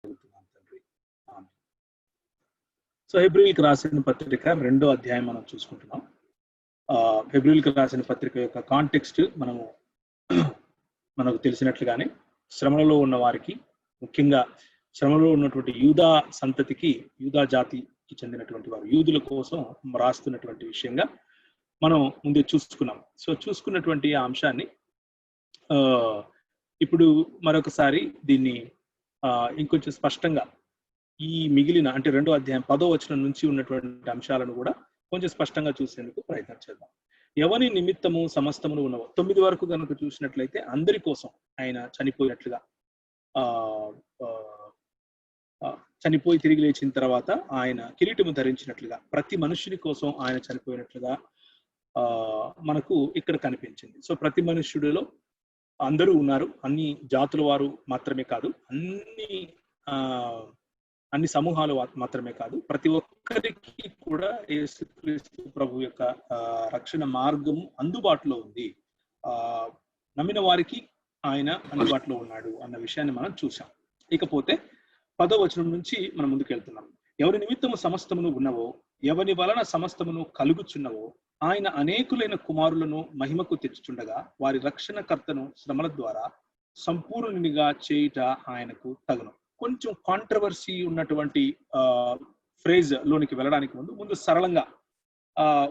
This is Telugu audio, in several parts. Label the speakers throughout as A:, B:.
A: అడుగుతున్నాను తండ్రి. ఆమేన్. సో హెబ్రీయులకు రాసిన పత్రిక 2వ అధ్యాయం మనం చూసుకుంటున్నాం. హెబ్రీయులకు రాసిన పత్రిక యొక్క కాంటెక్స్ట్ మనకు తెలిసినట్లుగానే శ్రమలలో ఉన్న వారికి, ముఖ్యంగా శ్రమలో ఉన్నటువంటి యూదా సంతతికి, యూదా జాతికి చెందినటువంటి వారు, యూదుల కోసం రాస్తున్నటువంటి విషయంగా మనం ముందే చూసుకున్నాం. సో చూసుకున్నటువంటి ఆ అంశాన్ని ఇప్పుడు మరొకసారి దీన్ని ఇంకొంచెం స్పష్టంగా ఈ మిగిలిన అంటే 2వ అధ్యాయం 10వ వచనం నుంచి ఉన్నటువంటి అంశాలను కూడా కొంచెం స్పష్టంగా చూసేందుకు ప్రయత్నం చేద్దాం. ఎవని నిమిత్తము సమస్తమును ఉన్నవో 9 వరకు కనుక చూసినట్లయితే అందరి కోసం ఆయన చనిపోయినట్లుగా, చనిపోయి తిరిగి లేచిన తర్వాత ఆయన కిరీటము ధరించినట్లుగా, ప్రతి మనుషుని కోసం ఆయన చనిపోయినట్లుగా మనకు ఇక్కడ కనిపించింది. సో ప్రతి మనుష్యుడిలో అందరూ ఉన్నారు, అన్ని జాతుల వారు మాత్రమే కాదు, అన్ని సమూహాలు మాత్రమే కాదు, ప్రతి ఒక్కరికి కూడా యేసుక్రీస్తు ప్రభు యొక్క రక్షణ మార్గం అందుబాటులో ఉంది. నమ్మిన వారికి ఆయన అందుబాటులో ఉన్నాడు అన్న విషయాన్ని మనం చూసాం. ఇకపోతే 10వ వచనం నుంచి మనం ముందుకు వెళ్తున్నాం. ఎవరి నిమిత్తము సమస్తమును ఉన్నవో, ఎవని వలన సమస్తమును కలుగుచున్నవో, ఆయన అనేకులైన కుమారులను మహిమకు తెచ్చుచుండగా వారి రక్షణకర్తను శ్రమల ద్వారా సంపూర్ణునిగా చేయుట ఆయనకు తగును. కొంచెం కాంట్రవర్సీ ఉన్నటువంటి ఫ్రేజ్ లోనికి వెళ్ళడానికి ముందు సరళంగా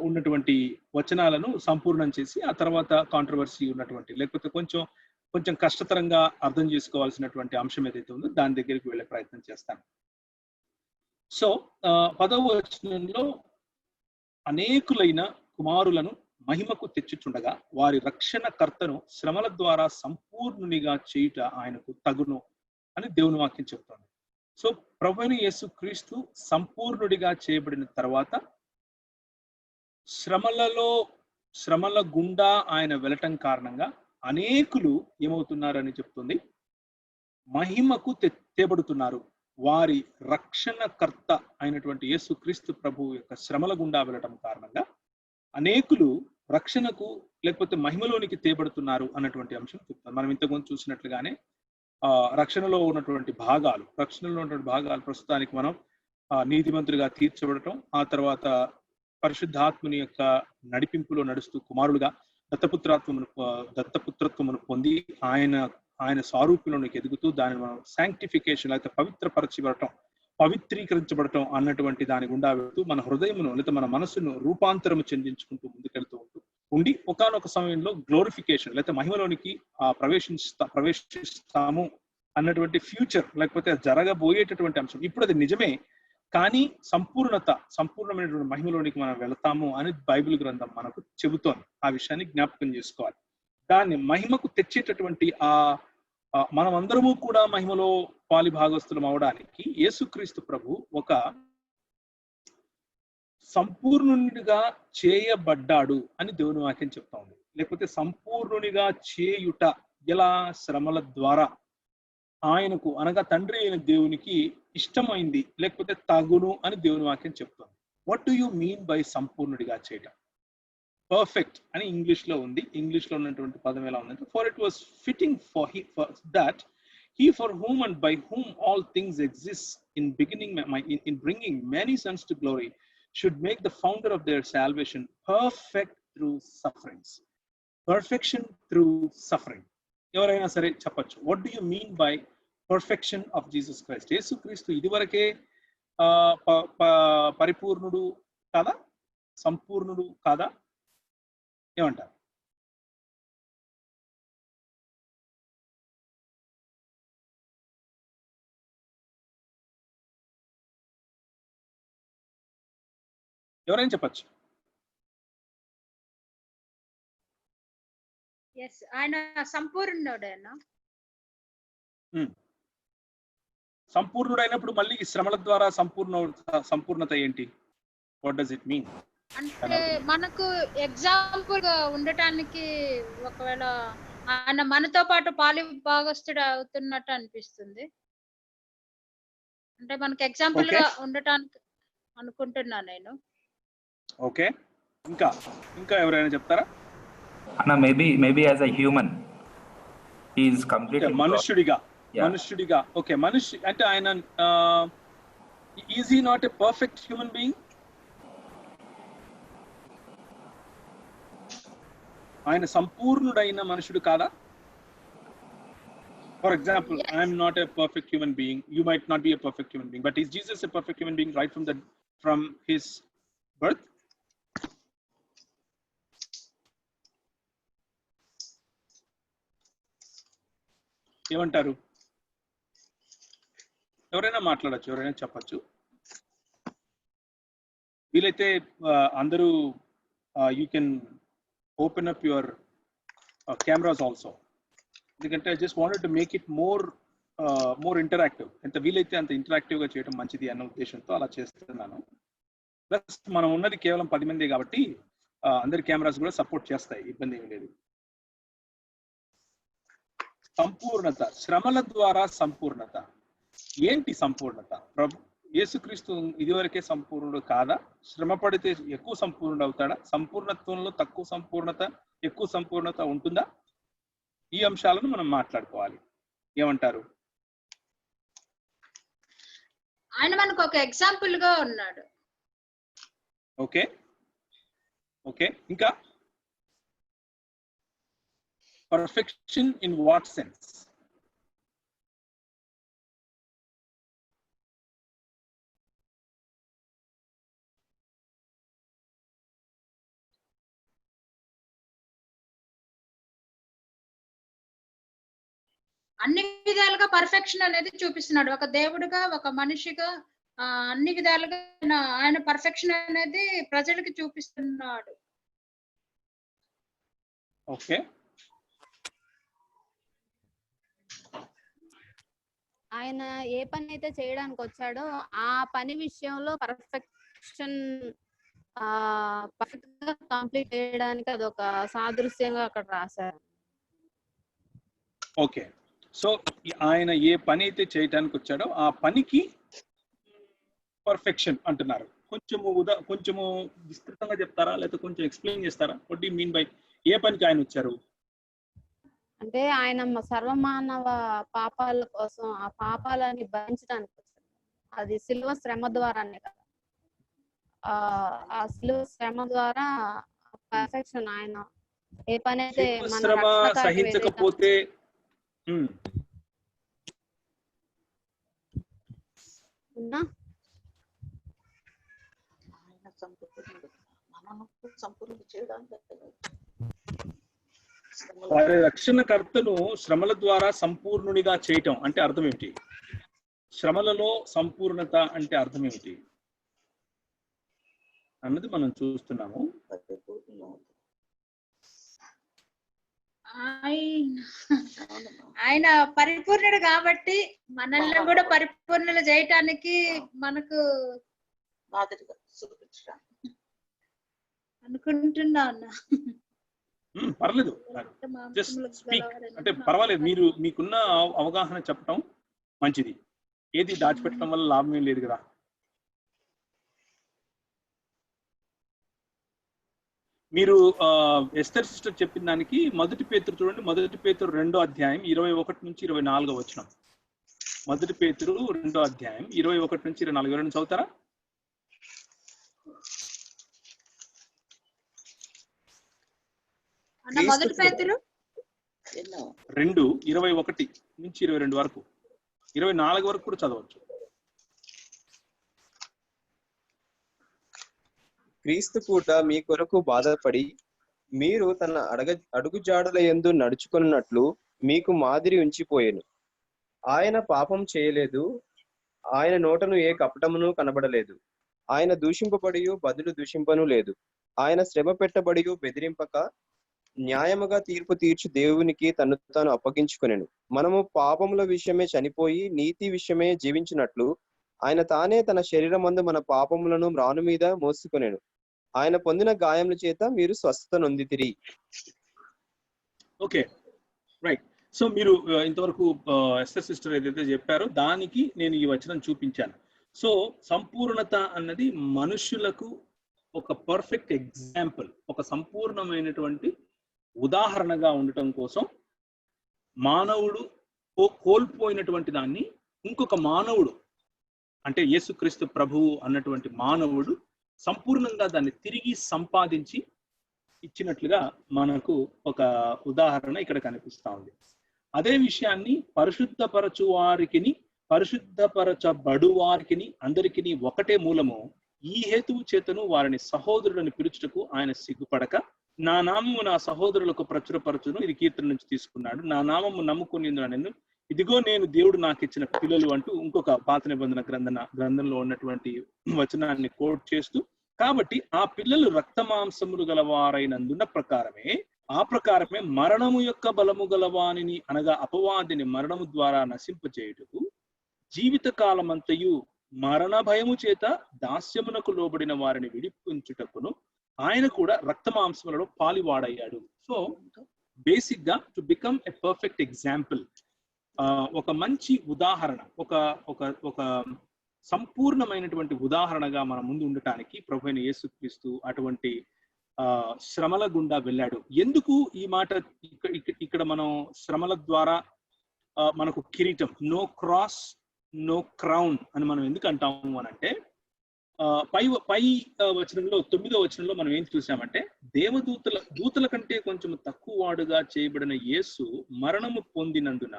A: ఉన్నటువంటి వచనాలను సంపూర్ణం చేసి ఆ తర్వాత కాంట్రవర్సీ ఉన్నటువంటి, లేకపోతే కొంచెం కష్టతరంగా అర్థం చేసుకోవాల్సినటువంటి అంశం ఏదైతే ఉందో దాని దగ్గరికి వెళ్ళే ప్రయత్నం చేస్తాను. సో 10వ వచనంలో అనేకులైన కుమారులను మహిమకు తెచ్చుచుండగా వారి రక్షణకర్తను శ్రమల ద్వారా సంపూర్ణునిగా చేయుట ఆయనకు తగును అని దేవుని వాక్యం చెప్తోంది. సో ప్రభువైన యేసుక్రీస్తు సంపూర్ణుడిగా చేయబడిన తర్వాత శ్రమల గుండా ఆయన వెళ్ళటం కారణంగా అనేకులు ఏమవుతున్నారని చెప్తుంది, మహిమకు తేబడుతున్నారు. వారి రక్షణకర్త అయినటువంటి యేసుక్రీస్తు ప్రభు యొక్క శ్రమల గుండా వెళ్ళటం కారణంగా అనేకులు రక్షణకు లేకపోతే మహిమలోనికి తేబడుతున్నారు అన్నటువంటి అంశం చెప్తాను. మనం ఇంతకుముందు చూసినట్లుగానే రక్షణలో ఉన్నటువంటి భాగాలు ప్రస్తుతానికి మనం నీతిమంతులుగా తీర్చబడటం, ఆ తర్వాత పరిశుద్ధాత్ముని యొక్క నడిపింపులో నడుస్తూ కుమారులుగా దత్తపుత్రత్వమును పొంది ఆయన స్వరూపంలోనికి ఎదుగుతూ దానిని మనం శాంక్టిఫికేషన్ లేకపోతే పవిత్రీకరించబడటం అన్నటువంటి దాని గుండా వెళ్తూ మన హృదయమును లేదా మన మనసును రూపాంతరము చెందించుకుంటూ ముందుకెళ్తూ ఉండి ఒకానొక సమయంలో గ్లోరిఫికేషన్ లేకపోతే మహిమలోనికి ప్రవేశిస్తాము అన్నటువంటి ఫ్యూచర్ లేకపోతే జరగబోయేటటువంటి అంశం. ఇప్పుడు అది నిజమే, కానీ సంపూర్ణమైనటువంటి మహిమలోనికి మనం వెళతాము అని బైబిల్ గ్రంథం మనకు చెబుతోంది. ఆ విషయాన్ని జ్ఞాపకం చేసుకోవాలి. దాన్ని మహిమకు తెచ్చేటటువంటి మనం అందరము కూడా మహిమలో పాలి భాగస్థులం అవడానికి యేసుక్రీస్తు ప్రభు ఒక సంపూర్ణునిగా చేయబడ్డాడు అని దేవుని వాక్యం చెప్తా ఉంది. లేకపోతే సంపూర్ణునిగా చేయుట ఎలా? శ్రమల ద్వారా ఆయనకు అనగా తండ్రి అయిన దేవునికి ఇష్టమైంది లేకపోతే తగును అని దేవుని వాక్యం చెప్తుంది. What do you mean by సంపూర్ణుడిగా చేయటం? పర్ఫెక్ట్ అని ఇంగ్లీష్ లో ఉంది. ఇంగ్లీష్ లో ఉన్నటువంటి పదం ఎలా ఉందంటే, for it was fitting for that he for whom and by whom all things exist in bringing many sons to glory should make the founder of their salvation perfect through sufferings. Perfection through suffering. ఎవరైనా సరే చెప్పచ్చు, what do you mean by perfection of Jesus Christ? యేసుక్రీస్తు ఇదివరకే పరిపూర్ణుడు కాదా? సంపూర్ణుడు కాదా? ఏమంటారు? ఎవరైనా చెప్పచ్చు.
B: ఆయన సంపూర్ణుడేనా?
A: సంపూర్ణుడైనప్పుడు మళ్ళీ శ్రమల ద్వారా సంపూర్ణత ఏంటి? What does it mean?
B: అంటే మనకు ఎగ్జాంపుల్ గా ఉండటానికి ఒకవేళ ఆయన మనతో పాటు పాలి భాగస్థుడు అవుతున్నట్టు అనిపిస్తుంది. అంటే మనకు ఎగ్జాంపుల్ గా ఉండటానికి అనుకుంటున్నా నేను.
A: ఓకే, ఇంకా ఎవరైనా చెప్తారా?
C: అన్న maybe as a human he is completely
A: మనుష్యుడిగా మనుష్యుడిగా. ఓకే, మనిషి అంటే ఆయన is he not a perfect human being? ఆయన సంపూర్ణుడైన మనుషుడు కాదా? For example, I am not a perfect human being. You might not be a perfect human being, but is Jesus a perfect human being right from his birth? ఏమంటారు? ఎవరైనా మాట్లాడచ్చు, ఎవరైనా చెప్పచ్చు. వీలైతే అందరూ you can open up your cameras also, ఎందుకంటే I just wanted to make it more interactive. ఎంత వీలైతే అంత ఇంటరాక్టివ్ గా చేయడం మంచిది అన్న ఉద్దేశంతో అలా చేస్తున్నాను. ప్లస్ మనం ఉన్నది కేవలం 10 మంది కాబట్టి అందరి కెమెరాస్ కూడా సపోర్ట్ చేస్తాయి, ఇబ్బంది ఏమీ లేదు. సంపూర్ణత, శ్రమల ద్వారా సంపూర్ణత. ఏంటి సంపూర్ణత? యేసుక్రీస్తు ఇదివరకే సంపూర్ణుడు కాదా? శ్రమ పడితే ఎక్కువ సంపూర్ణుడు అవుతాడా? సంపూర్ణత్వంలో తక్కువ సంపూర్ణత, ఎక్కువ సంపూర్ణత ఉంటుందా? ఈ అంశాలను మనం మాట్లాడుకోవాలి. ఏమంటారు?
B: ఆయన మనకు ఒక ఎగ్జాంపుల్ గా ఉన్నాడు.
A: ఓకే ఓకే, ఇంకా పర్ఫెక్షన్ ఇన్ వాట్ సెన్స్?
B: అన్ని విధాలుగా పర్ఫెక్షన్ అనేది చూపిస్తున్నాడు. ఒక దేవుడిగా, ఒక మనిషిగా, అన్ని విధాలుగా ఆయన పర్ఫెక్షన్ అనేది ప్రజలకి చూపిస్తున్నాడు.
A: ఓకే,
C: ఆయన ఏ పని అయితే చేయడానికి వచ్చాడో ఆ పని విషయంలో పర్ఫెక్ట్ గా కంప్లీట్ చేయడానికి అదొక సాదృశ్యంగా అక్కడ రాశారు.
A: ఓకే, సో ఆయన ఏ పని అయితే చేయడానికి వచ్చాడో ఆ పనికి పర్ఫెక్షన్ అంటున్నారు. కొంచెము విస్తృతంగా చెప్తారా, లేకపోతే కొంచెం ఎక్స్ప్లెయిన్ చేస్తారా? What do you mean by ఏ పనికి ఆయన వచ్చారు?
C: అంటే ఆయన సర్వమానవ పాపాల కోసం ఆ పాపాలని భరించడానికి వచ్చాడు. అది సిలువ శ్రమ ద్వారానే కదా. ఆ సిలువ శ్రమ ద్వారా పర్ఫెక్షన్ ఆయన ఏ పని అయితే
A: శ్రమ సహించకపోతే వారి రక్షణకర్తను శ్రమల ద్వారా సంపూర్ణునిగా చేయటం అంటే అర్థం ఏమిటి? శ్రమలలో సంపూర్ణత అంటే అర్థం ఏమిటి అన్నది మనం చూస్తున్నాము.
B: ఆయన పరిపూర్ణుడు కాబట్టి మనల్ని కూడా పరిపూర్ణులు చేయటానికి మనకు మాదిరిగా చూపించడానికి అనుకుంటున్నా అన్న.
A: పర్లేదు, అంటే పర్వాలేదు, మీరు మీకున్న అవగాహన చెప్పడం మంచిది. ఏది దాచిపెట్టడం వల్ల లాభం ఏం లేదు కదా. మీరు ఎస్తర్ సిస్టర్ చెప్పిన దానికి మొదటి పేతురు చూడండి, మొదటి పేతురు 2వ అధ్యాయం 21 నుంచి 24 వచనం. మొదటి పేతురు 2వ అధ్యాయం 21 నుంచి 24 ఎవరైనా చదువుతారా?
B: మొదటి పేతురు
A: 2:21 నుంచి 22 వరకు, 24 వరకు కూడా చదవచ్చు.
D: క్రీస్తు కూడా మీ కొరకు బాధపడి మీరు తన అడుగుజాడల యందు నడుచుకున్నట్లు మీకు మాదిరి ఉంచిపోయెను. ఆయన పాపం చేయలేదు, ఆయన నోటను ఏ కపటమును కనబడలేదు. ఆయన దూషింపబడి బదులు దూషింపను లేదు. ఆయన శ్రమ పెట్టబడి బెదిరింపక న్యాయముగా తీర్పు తీర్చి దేవునికి తను తాను అప్పగించుకొనెను. మనము పాపముల విషయమే చనిపోయి నీతి విషయమే జీవించినట్లు ఆయన తానే తన శరీరమందు మన పాపములను మ్రాను మీద మోసుకొనెను. ఆయన పొందిన గాయముల చేత మీరు స్వస్థత నొందితిరి.
A: Okay, right. సో మీరు ఇంతవరకు ఎస్టర్ సిస్టర్ ఏదైతే చెప్పారో దానికి నేను ఈ వచనం చూపించాను. సో సంపూర్ణత అన్నది మనుషులకు ఒక పర్ఫెక్ట్ ఎగ్జాంపుల్, ఒక సంపూర్ణమైనటువంటి ఉదాహరణగా ఉండటం కోసం మానవుడు కోల్పోయినటువంటి దాన్ని ఇంకొక మానవుడు, అంటే యేసుక్రీస్తు ప్రభువు అన్నటువంటి మానవుడు సంపూర్ణంగా దాన్ని తిరిగి సంపాదించి ఇచ్చినట్లుగా మనకు ఒక ఉదాహరణ ఇక్కడ కనిపిస్తా ఉంది. అదే విషయాన్ని పరిశుద్ధపరచు వారికి, పరిశుద్ధపరచబడు వారికి అందరికీ ఒకటే మూలము. ఈ హేతువు చేతను వారిని సహోదరులను పిలుచుటకు ఆయన సిగ్గుపడక, నా నామము నా సహోదరులకు ప్రచురపరచును, ఇది కీర్తన నుంచి తీసుకున్నాడు. నా నామము నమ్ముకుని నేను, ఇదిగో నేను దేవుడు నాకు ఇచ్చిన పిల్లలు అంటూ ఇంకొక పాత నిబంధన గ్రంథంలో ఉన్నటువంటి వచనాన్ని కోట్ చేస్తూ, కాబట్టి ఆ పిల్లలు రక్తమాంసములు గలవారైనందున్న ప్రకారమే, ఆ ప్రకారమే మరణము యొక్క బలము గలవానిని అనగా అపవాదిని మరణము ద్వారా నశింపచేయుటకు, జీవిత కాలమంతయు మరణ భయము చేత దాస్యమునకు లోబడిన వారిని విడిపించుటకును ఆయన కూడా రక్తమాంసములలో పాలివాడయ్యాడు. సో బేసిక్ గా to become a perfect example, ఒక మంచి ఉదాహరణ, ఒక సంపూర్ణమైనటువంటి ఉదాహరణగా మన ముందు ఉండటానికి ప్రభువైన యేసుక్రీస్తు అటువంటి శ్రమల గుండా వెళ్ళాడు. ఎందుకు ఈ మాట ఇక్కడ మనం శ్రమల ద్వారా మనకు కిరీటం, నో క్రాస్ నో క్రౌన్ అని మనం ఎందుకు అంటాము అని అంటే, పై వచనంలో 9వ వచనంలో మనం ఏం చూసామంటే, దూతల కంటే కొంచెం తక్కువ వాడుగా చేయబడిన యేసు మరణము పొందినందున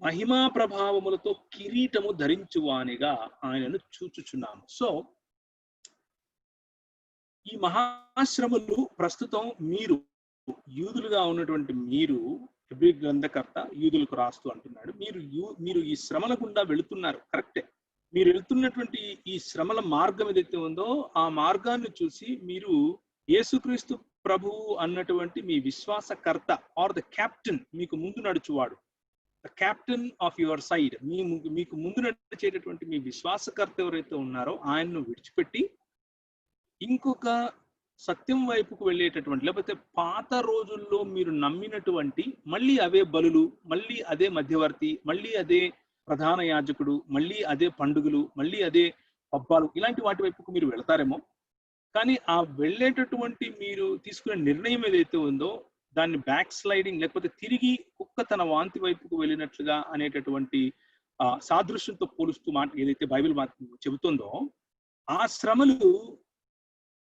A: మహిమా ప్రభావములతో కిరీటము ధరించువానిగా ఆయనను చూచుచున్నాము. సో ఈ మహాశ్రమలు ప్రస్తుతం మీరు యూదులుగా ఉన్నటువంటి మీరు, హెబ్రీ గ్రంథకర్త యూదులకు రాస్తూ అంటున్నాడు, మీరు ఈ శ్రమల గుండా వెళుతున్నారు. కరెక్టే. మీరు వెళ్తున్నటువంటి ఈ శ్రమల మార్గం ఏదైతే ఉందో ఆ మార్గాన్ని చూసి మీరు యేసుక్రీస్తు ప్రభువు అన్నటువంటి మీ విశ్వాసకర్త ఆర్ ద క్యాప్టెన్, మీకు ముందు నడుచువాడు, the captain of your side, మీకు ముందు నడిచేటటువంటి మీ విశ్వాసకర్త ఎవరైతే ఉన్నారో ఆయన్ను విడిచిపెట్టి ఇంకొక సత్యం వైపుకు వెళ్ళేటటువంటి, లేకపోతే పాత రోజుల్లో మీరు నమ్మినటువంటి మళ్ళీ అవే బలులు, మళ్ళీ అదే మధ్యవర్తి, మళ్ళీ అదే ప్రధాన యాజకుడు, మళ్ళీ అదే పండుగలు, మళ్ళీ అదే పబ్బాలు, ఇలాంటి వాటి వైపుకు మీరు వెళతారేమో. కానీ ఆ వెళ్ళేటటువంటి మీరు తీసుకునే నిర్ణయం ఏదైతే ఉందో దాన్ని బ్యాక్ స్లైడింగ్, లేకపోతే తిరిగి కుక్క తన వాంతి వైపుకు వెళ్ళినట్లుగా అనేటటువంటి సాదృశ్యంతో పోలుస్తూ మాట ఏదైతే బైబిల్ చెబుతుందో, ఆ శ్రమలు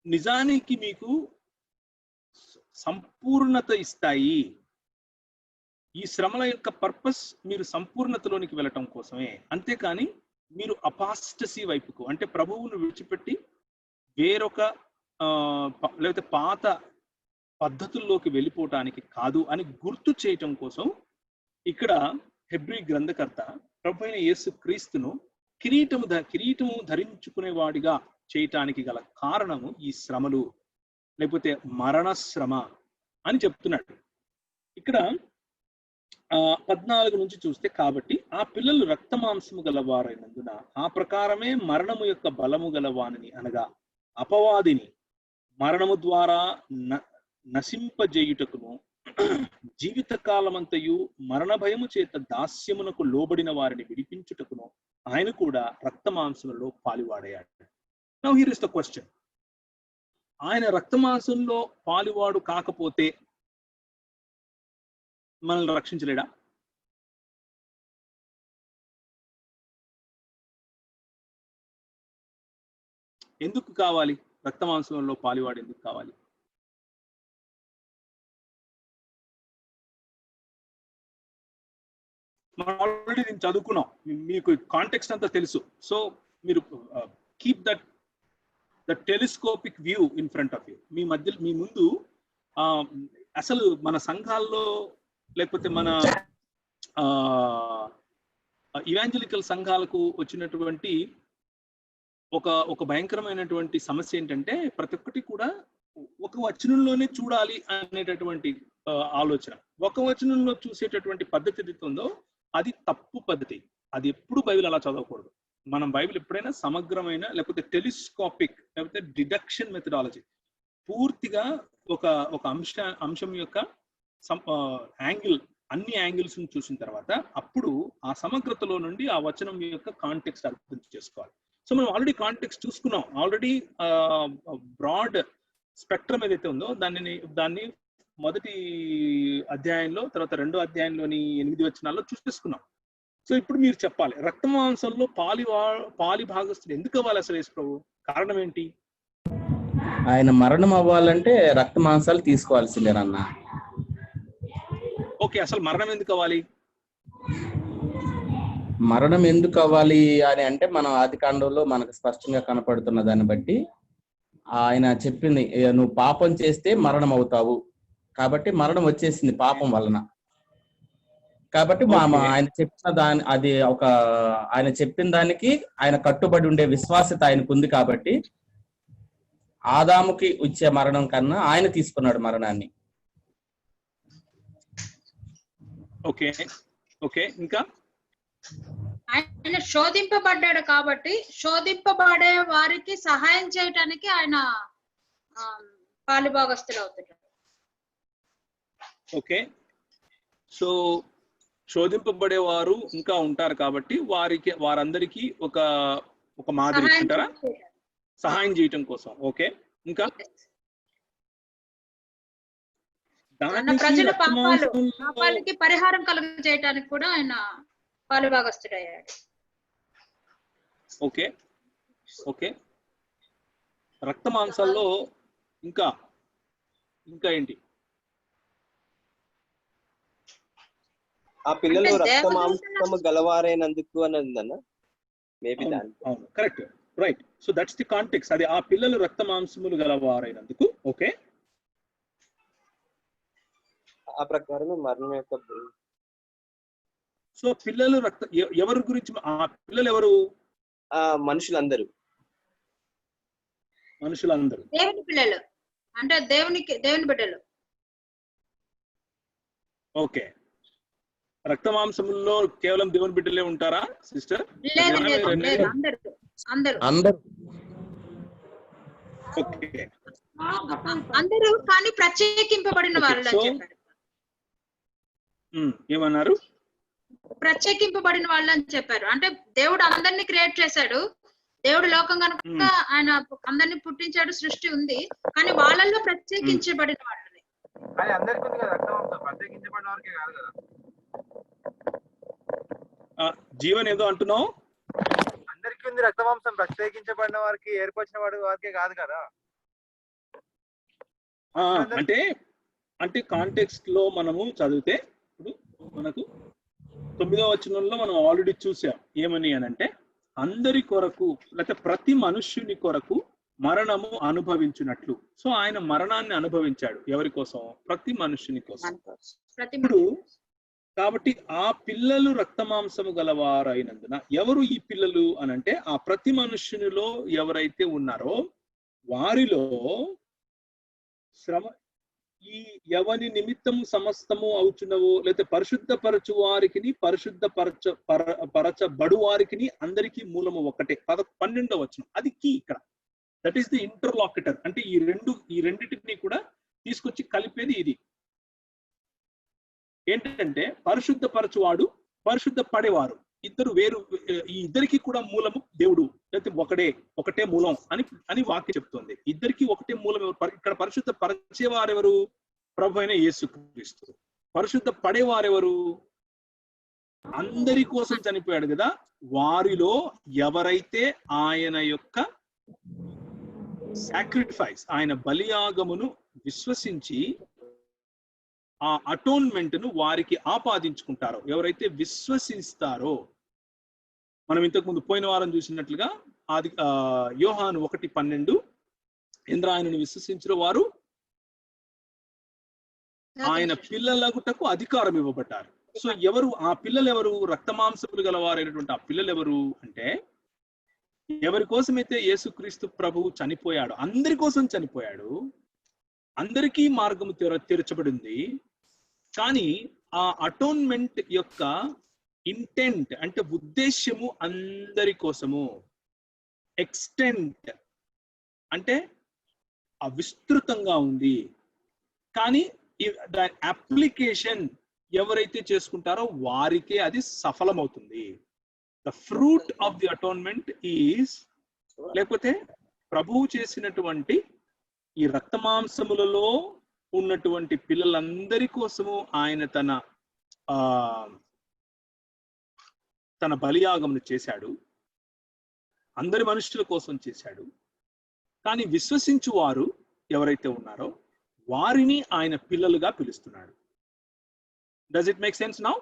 A: నిజానికి మీకు సంపూర్ణత ఇస్తాయి. ఈ శ్రమల యొక్క పర్పస్ మీరు సంపూర్ణతలోనికి వెళ్ళటం కోసమే, అంతేకాని మీరు అపాస్టసీ వైపుకు, అంటే ప్రభువును విడిచిపెట్టి వేరొక లేకపోతే పాత పద్ధతుల్లోకి వెళ్ళిపోవటానికి కాదు అని గుర్తు చేయటం కోసం ఇక్కడ హెబ్రీ గ్రంథకర్త ప్రభు అయిన యేసు క్రీస్తును కిరీటము ధరించుకునేవాడిగా చేయటానికి గల కారణము ఈ శ్రమలు, లేకపోతే మరణ శ్రమ అని చెప్తున్నాడు. ఇక్కడ 14 నుంచి చూస్తే, కాబట్టి ఆ పిల్లలు రక్తమాంసము గలవారైనందున ఆ ప్రకారమే మరణము యొక్క బలము గలవానిని అనగా అపవాదిని మరణము ద్వారా నశింపజేయుటకును, జీవిత కాలమంతయు మరణ భయము చేత దాస్యమునకు లోబడిన వారిని విడిపించుటకును ఆయన కూడా రక్తమాంసములలో పాలివాడయ్యాడు. Now here is the question, ఆయన రక్తమాంసంలో పాలివాడు కాకపోతే మనల్ని రక్షించలేడా? ఎందుకు కావాలి రక్తమాంసంలో పాలివాడు? ఎందుకు కావాలి? మనం ఆల్రెడీ నేను చదువుకున్నాం, మీకు కాంటెక్స్ట్ అంతా తెలుసు. సో మీరు keep that telescopic view in front of you. మీ ముందు అసలు మన సంఘాల్లో, లేకపోతే మన ఇవాంజలికల్ సంఘాలకు వచ్చినటువంటి ఒక భయంకరమైనటువంటి సమస్య ఏంటంటే, ప్రతి ఒక్కటి కూడా ఒక వచనంలోనే చూడాలి అనేటటువంటి ఆలోచన. ఒక వచనంలో చూసేటటువంటి పద్ధతి ఏదైతే ఉందో అది తప్పు పద్ధతి. అది ఎప్పుడు బైబిల్ అలా చదవకూడదు. మనం బైబిల్ ఎప్పుడైనా సమగ్రమైన, లేకపోతే టెలిస్కోపిక్, లేకపోతే డిడక్షన్ మెథడాలజీ, పూర్తిగా ఒక అంశం యొక్క యాంగిల్, అన్ని యాంగిల్స్ చూసిన తర్వాత అప్పుడు ఆ సమగ్రతలో నుండి ఆ వచనం యొక్క కాంటెక్స్ట్ అర్థం చేసుకోవాలి. సో మనం ఆల్రెడీ కాంటెక్స్ట్ చూసుకున్నాం. ఆల్రెడీ బ్రాడ్ స్పెక్ట్రమ్ ఏదైతే ఉందో దాన్ని మొదటి అధ్యాయంలో, తర్వాత 2వ అధ్యాయంలోని 8 వచనాల్లో చూసుకున్నాం. సో ఇప్పుడు మీరు చెప్పాలి, రక్త మాంసంలో పాలి భాగస్థులు ఎందుకు అవ్వాలి అసలు యేసు ప్రభు? కారణం ఏంటి?
E: ఆయన మరణం అవ్వాలంటే రక్త మాంసాలు తీసుకోవాల్సిందేనన్నా.
A: ఓకే, అసలు మరణం ఎందుకు అవ్వాలి?
E: మరణం ఎందుకు అవ్వాలి అని అంటే మనం ఆదికాండంలో మనకు స్పష్టంగా కనపడుతున్న దాన్ని బట్టి ఆయన చెప్పింది, నువ్వు పాపం చేస్తే మరణం అవుతావు, కాబట్టి మరణం వచ్చేసింది పాపం వలన. కాబట్టి ఆయన చెప్పిన ఆయన చెప్పిన దానికి ఆయన కట్టుబడి ఉండే విశ్వాసత ఆయనకు ఉంది. కాబట్టి ఆదాముకి వచ్చే మరణం కన్నా ఆయన తీసుకున్నాడు మరణాన్ని.
A: ఓకే ఓకే, ఇంకా
B: ఆయన శోధింపబడ్డాడు కాబట్టి శోధింపబడే వారికి సహాయం చేయటానికి ఆయన పాలిభాగస్తులు అవుతున్నాడు.
A: ఓకే, సో శోధింపబడేవారు ఇంకా ఉంటారు కాబట్టి వారందరికీ ఒక మాదిరి అంటారా, సహాయం చేయటం కోసం. ఓకే, ఇంకా
B: ప్రజల పాపాలకి పరిహారం కలుగజేయడానికి కూడా ఆయన పాలుభాగస్తుడయ్యాడు.
A: ఓకే ఓకే, రక్త మాంసాల్లో ఇంకా ఏంటి?
D: ఆ పిల్లలు రక్త మాంసము గలవారైనందుకు అని ఉందన్న. Maybe
A: correct, right. So that's the context. అది ఆ పిల్లలు రక్త మాంసములు గలవారైనందుకు. ఓకే,
D: ఆ ప్రకారం మరణం యొక్క
A: సో పిల్లలు ఎవరి గురించి? ఆ పిల్లలు ఎవరు?
D: మనుషులందరూ
B: దేవుని పిల్లలు, అంటే దేవుని బిడ్డలు.
A: ఓకే, రక్త మాంసముల్లో కేవలం దేవుని బిడ్డలే ఉంటారా సిస్టర్?
B: అందరూ కానీ ప్రత్యేకింపబడిన వాళ్ళు అని చెప్పారు.
A: ఏమన్నారు?
B: ప్రత్యేకింపబడిన వాళ్ళు అని చెప్పారు. అంటే దేవుడు అందరినీ క్రియేట్ చేశాడు, దేవుడు లోకం కనుక ఆయన అందరినీ పుట్టించాడు, సృష్టి ఉంది, కానీ వాళ్ళల్లో ప్రత్యేకించబడిన వాళ్ళని.
F: అందరికీ ఉంది కదా రక్త మాంసం, ప్రత్యేకించబడిన వారికే కాదు కదా.
A: జీవన్ ఏదో అంటున్నావు?
F: అందరికీ ఉంది రక్త మాంసం, ప్రత్యేకించబడిన వారికి, ఏర్పరిచిన వారికే కాదు కదా.
A: అంటే కాంటెక్స్ట్ లో మనము చదివితే ఇప్పుడు మనకు 9వ వచనంలో మనం ఆల్రెడీ చూసాం. ఏమని అనంటే, అందరి కొరకు లేకపోతే ప్రతి మనుష్యుని కొరకు మరణము అనుభవించినట్లు. సో ఆయన మరణాన్ని అనుభవించాడు. ఎవరి కోసం? ప్రతి మనుష్యుని కోసం. ఇప్పుడు కాబట్టి ఆ పిల్లలు రక్త మాంసము గలవారైనందున, ఎవరు ఈ పిల్లలు అనంటే, ఆ ప్రతి మనుష్యునిలో ఎవరైతే ఉన్నారో వారిలో శ్రమ, ఈ ఎవని నిమిత్తము సమస్తము అవుచున్నవో, లేకపోతే పరిశుద్ధపరచు వారికి పరచబడు వారికి అందరికీ మూలము ఒకటే. 12వ వచనం అది కీ ఇక్కడ. That is the interlocutor. అంటే ఈ రెండింటిని కూడా తీసుకొచ్చి కలిపేది ఇది. ఏంటంటే పరిశుద్ధపరచువాడు, పరిశుద్ధ పడేవారు ఇద్దరు వేరు. ఈ ఇద్దరికి కూడా మూలము దేవుడు, లేకపోతే ఒకటే మూలం అని వాక్యం చెప్తుంది. ఇద్దరికి ఒకటే మూలం. ఇక్కడ పరిశుద్ధ పరిచేవారెవరు? ప్రభు అయిన యేసుక్రీస్తు. పరిశుద్ధ పడేవారెవరు? అందరి కోసం చనిపోయాడు కదా, వారిలో ఎవరైతే ఆయన యొక్క సాక్రిఫైస్, ఆయన బలియాగమును విశ్వసించి ఆ అటోన్మెంట్ ను వారికి ఆపాదించుకుంటారో, ఎవరైతే విశ్వసిస్తారో. మనం ఇంతకు ముందు పోయిన వారం చూసినట్లుగా యోహాను 1:12 ఆయనను విశ్వసించిన వారు ఆయన పిల్లలగుటకు అధికారం ఇవ్వబడ్డారు. సో ఎవరు ఆ పిల్లలు? ఎవరు? రక్త మాంసములు గలవారైనటువంటి ఆ పిల్లలు ఎవరు అంటే, ఎవరి కోసమైతే యేసుక్రీస్తు ప్రభువు చనిపోయాడు, అందరి కోసం చనిపోయాడు, అందరికీ మార్గము తెరచబడింది. కానీ ఆ అటోన్మెంట్ యొక్క ఇంటెంట్ అంటే ఉద్దేశ్యము అందరి కోసము. ఎక్స్టెంట్ అంటే విస్తృతంగా ఉంది, కానీ దాని అప్లికేషన్ ఎవరైతే చేసుకుంటారో వారికే అది సఫలమవుతుంది. The fruit of the atonement is, లేకపోతే ప్రభువు చేసినటువంటి ఈ రక్త మాంసములలో ఉన్నటువంటి పిల్లలందరి కోసము ఆయన తన బలియాగమును చేశాడు, అందరి మనుషుల కోసం చేశాడు. కానీ విశ్వసించు వారు ఎవరైతే ఉన్నారో వారిని ఆయన పిల్లలుగా పిలుస్తున్నాడు. Does it make sense now?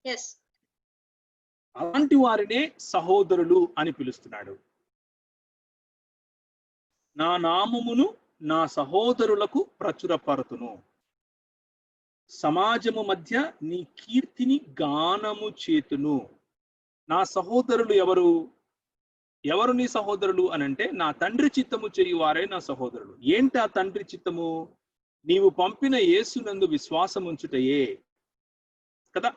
B: yes
A: అలాంటి వారినే సహోదరులు అని పిలుస్తున్నాడు. నా నామమును నా సహోదరులకు ప్రచురపరతును, సమాజము మధ్య నీ కీర్తిని గానము చేతును. నా సహోదరులు ఎవరు నీ సహోదరులు అనంటే, నా తండ్రి చిత్తము చేయువారే నా సహోదరులు. ఏంటి ఆ తండ్రి చిత్తము? నీవు పంపిన యేసునందు విశ్వాసం ఉంచుటయే కదా.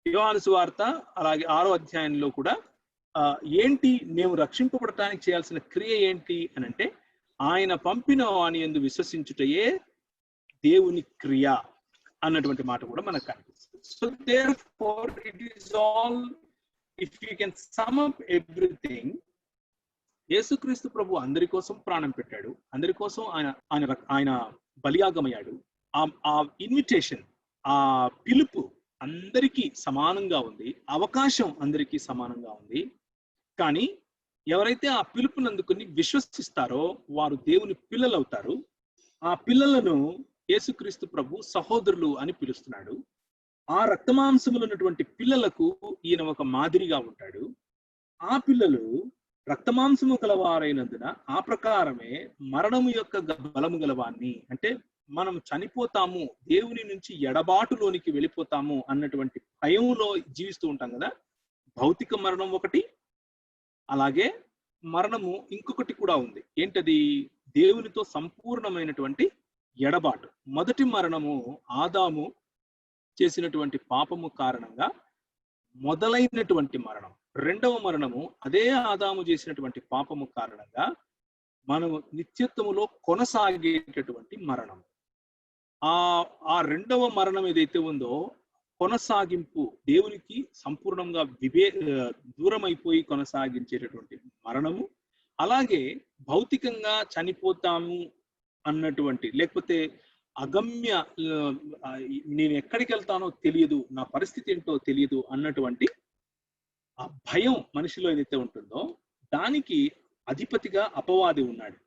A: యోహాను సువార్త అలాగే 6వ అధ్యాయంలో కూడా ఏంటి మేము రక్షింపబడటానికి చేయాల్సిన క్రియ ఏంటి అనంటే, ఆయన పంపిన వాని యందు విశ్వసించుటయే దేవుని క్రియ అన్నటువంటి మాట కూడా మనకు కనిపిస్తుంది. So therefore it is all, if you can sum up everything, యేసుక్రీస్తు ప్రభు అందరి కోసం ప్రాణం పెట్టాడు, అందరి కోసం ఆయన బలియాగమయ్యాడు. ఆ ఇన్విటేషన్, ఆ పిలుపు అందరికీ సమానంగా ఉంది, అవకాశం అందరికీ సమానంగా ఉంది. కానీ ఎవరైతే ఆ పిలుపుని అందుకుని విశ్వసిస్తారో వారు దేవుని పిల్లలు అవుతారు. ఆ పిల్లలను యేసుక్రీస్తు ప్రభు సహోదరులు అని పిలుస్తున్నాడు. ఆ రక్తమాంసములు ఉన్నటువంటి పిల్లలకు ఈయన ఒక మాదిరిగా ఉంటాడు. ఆ పిల్లలు రక్తమాంసము గలవారైనందున ఆ ప్రకారమే మరణము యొక్క బలము గలవాన్ని, అంటే మనం చనిపోతాము, దేవుని నుంచి ఎడబాటులోనికి వెళ్ళిపోతాము అన్నటువంటి భయంలో జీవిస్తూ ఉంటాం కదా. భౌతిక మరణం ఒకటి, అలాగే మరణము ఇంకొకటి కూడా ఉంది. ఏంటది? దేవునితో సంపూర్ణమైనటువంటి ఎడబాటు. మొదటి మరణము ఆదాము చేసినటువంటి పాపము కారణంగా మొదలైనటువంటి మరణం. రెండవ మరణము అదే ఆదాము చేసినటువంటి పాపము కారణంగా మనము నిత్యత్వములో కొనసాగేటటువంటి మరణం. ఆ రెండవ మరణం ఏదైతే ఉందో కొనసాగింపు, దేవునికి సంపూర్ణంగా దూరం అయిపోయి కొనసాగించేటటువంటి మరణము. అలాగే భౌతికంగా చనిపోతాము అన్నటువంటి, లేకపోతే అగమ్య, నేను ఎక్కడికి వెళ్తానో తెలియదు, నా పరిస్థితి ఏంటో తెలియదు అన్నటువంటి ఆ భయం మనిషిలో ఏదైతే ఉంటుందో దానికి అధిపతిగా అపవాది ఉన్నాడు.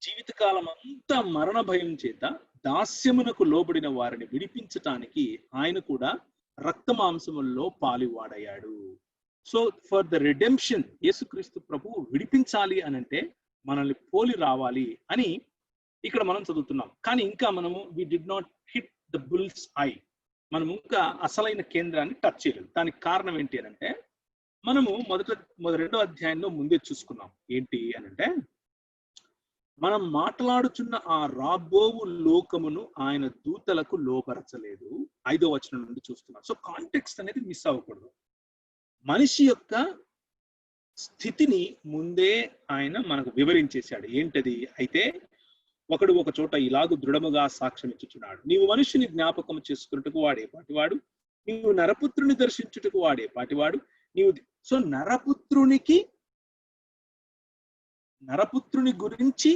A: జీవితకాలం అంతా మరణ భయం చేత దాస్యమునకు లోబడిన వారిని విడిపించటానికి ఆయన కూడా రక్త మాంసముల్లో పాలువాడయ్యాడు. సో ఫర్ ద రిడెంప్షన్, యేసుక్రీస్తు ప్రభువు విడిపించాలి అనంటే మనల్ని పోలి రావాలి అని ఇక్కడ మనం చదువుతున్నాం. కానీ ఇంకా మనము we did not hit the bull's eye, మనం ఇంకా అసలైన కేంద్రాన్ని టచ్ చేయలేదు. దానికి కారణం ఏంటి అనంటే, మనము రెండో అధ్యాయంలో ముందే చూసుకున్నాం. ఏంటి అనంటే, మనం మాట్లాడుచున్న ఆ రాబోవు లోకమును ఆయన దూతలకు లోపరచలేదు. 5వ వచనం నుండి చూస్తున్నాం. సో కాంటెక్స్ట్ అనేది మిస్ అవ్వకూడదు. మనిషి యొక్క స్థితిని ముందే ఆయన మనకు వివరించేశాడు. ఏంటది? అయితే ఒకడు ఒక చోట ఇలాగూ దృఢముగా సాక్ష్యం ఇచ్చుచున్నాడు, నీవు మనుషుని జ్ఞాపకం చేసుకున్నట్టుకు వాడే పాటివాడు, నీవు నరపుత్రుని దర్శించుటకు వాడే పాటివాడు, నీవు. సో నరపుత్రుని గురించి,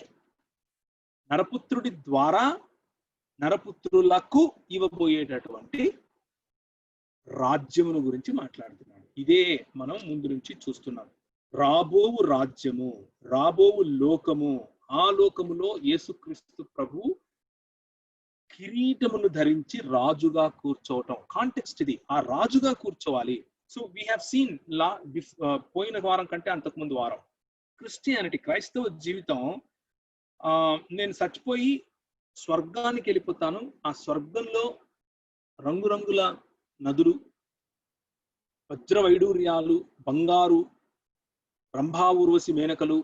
A: నరపుత్రుడి ద్వారా నరపుత్రులకు ఇవ్వబోయేటటువంటి రాజ్యమును గురించి మాట్లాడుతున్నాడు. ఇదే మనం ముందు నుంచి చూస్తున్నాం. రాబోవు రాజ్యము, రాబోవు లోకము, ఆ లోకములో యేసుక్రీస్తు ప్రభు కిరీటమును ధరించి రాజుగా కూర్చోవటం. కాంటెక్స్ట్ ఇది. ఆ రాజుగా కూర్చోవాలి. సో వీ హ్యావ్ సీన్ పోయిన వారం కంటే అంతకుముందు వారం క్రిస్టియానిటీ, క్రైస్తవ జీవితం, నేను చచ్చిపోయి స్వర్గానికి వెళ్ళిపోతాను, ఆ స్వర్గంలో రంగురంగుల నదులు, వజ్ర వైడూర్యాలు, బంగారు, రంభా ఊర్వశి మేనకలు,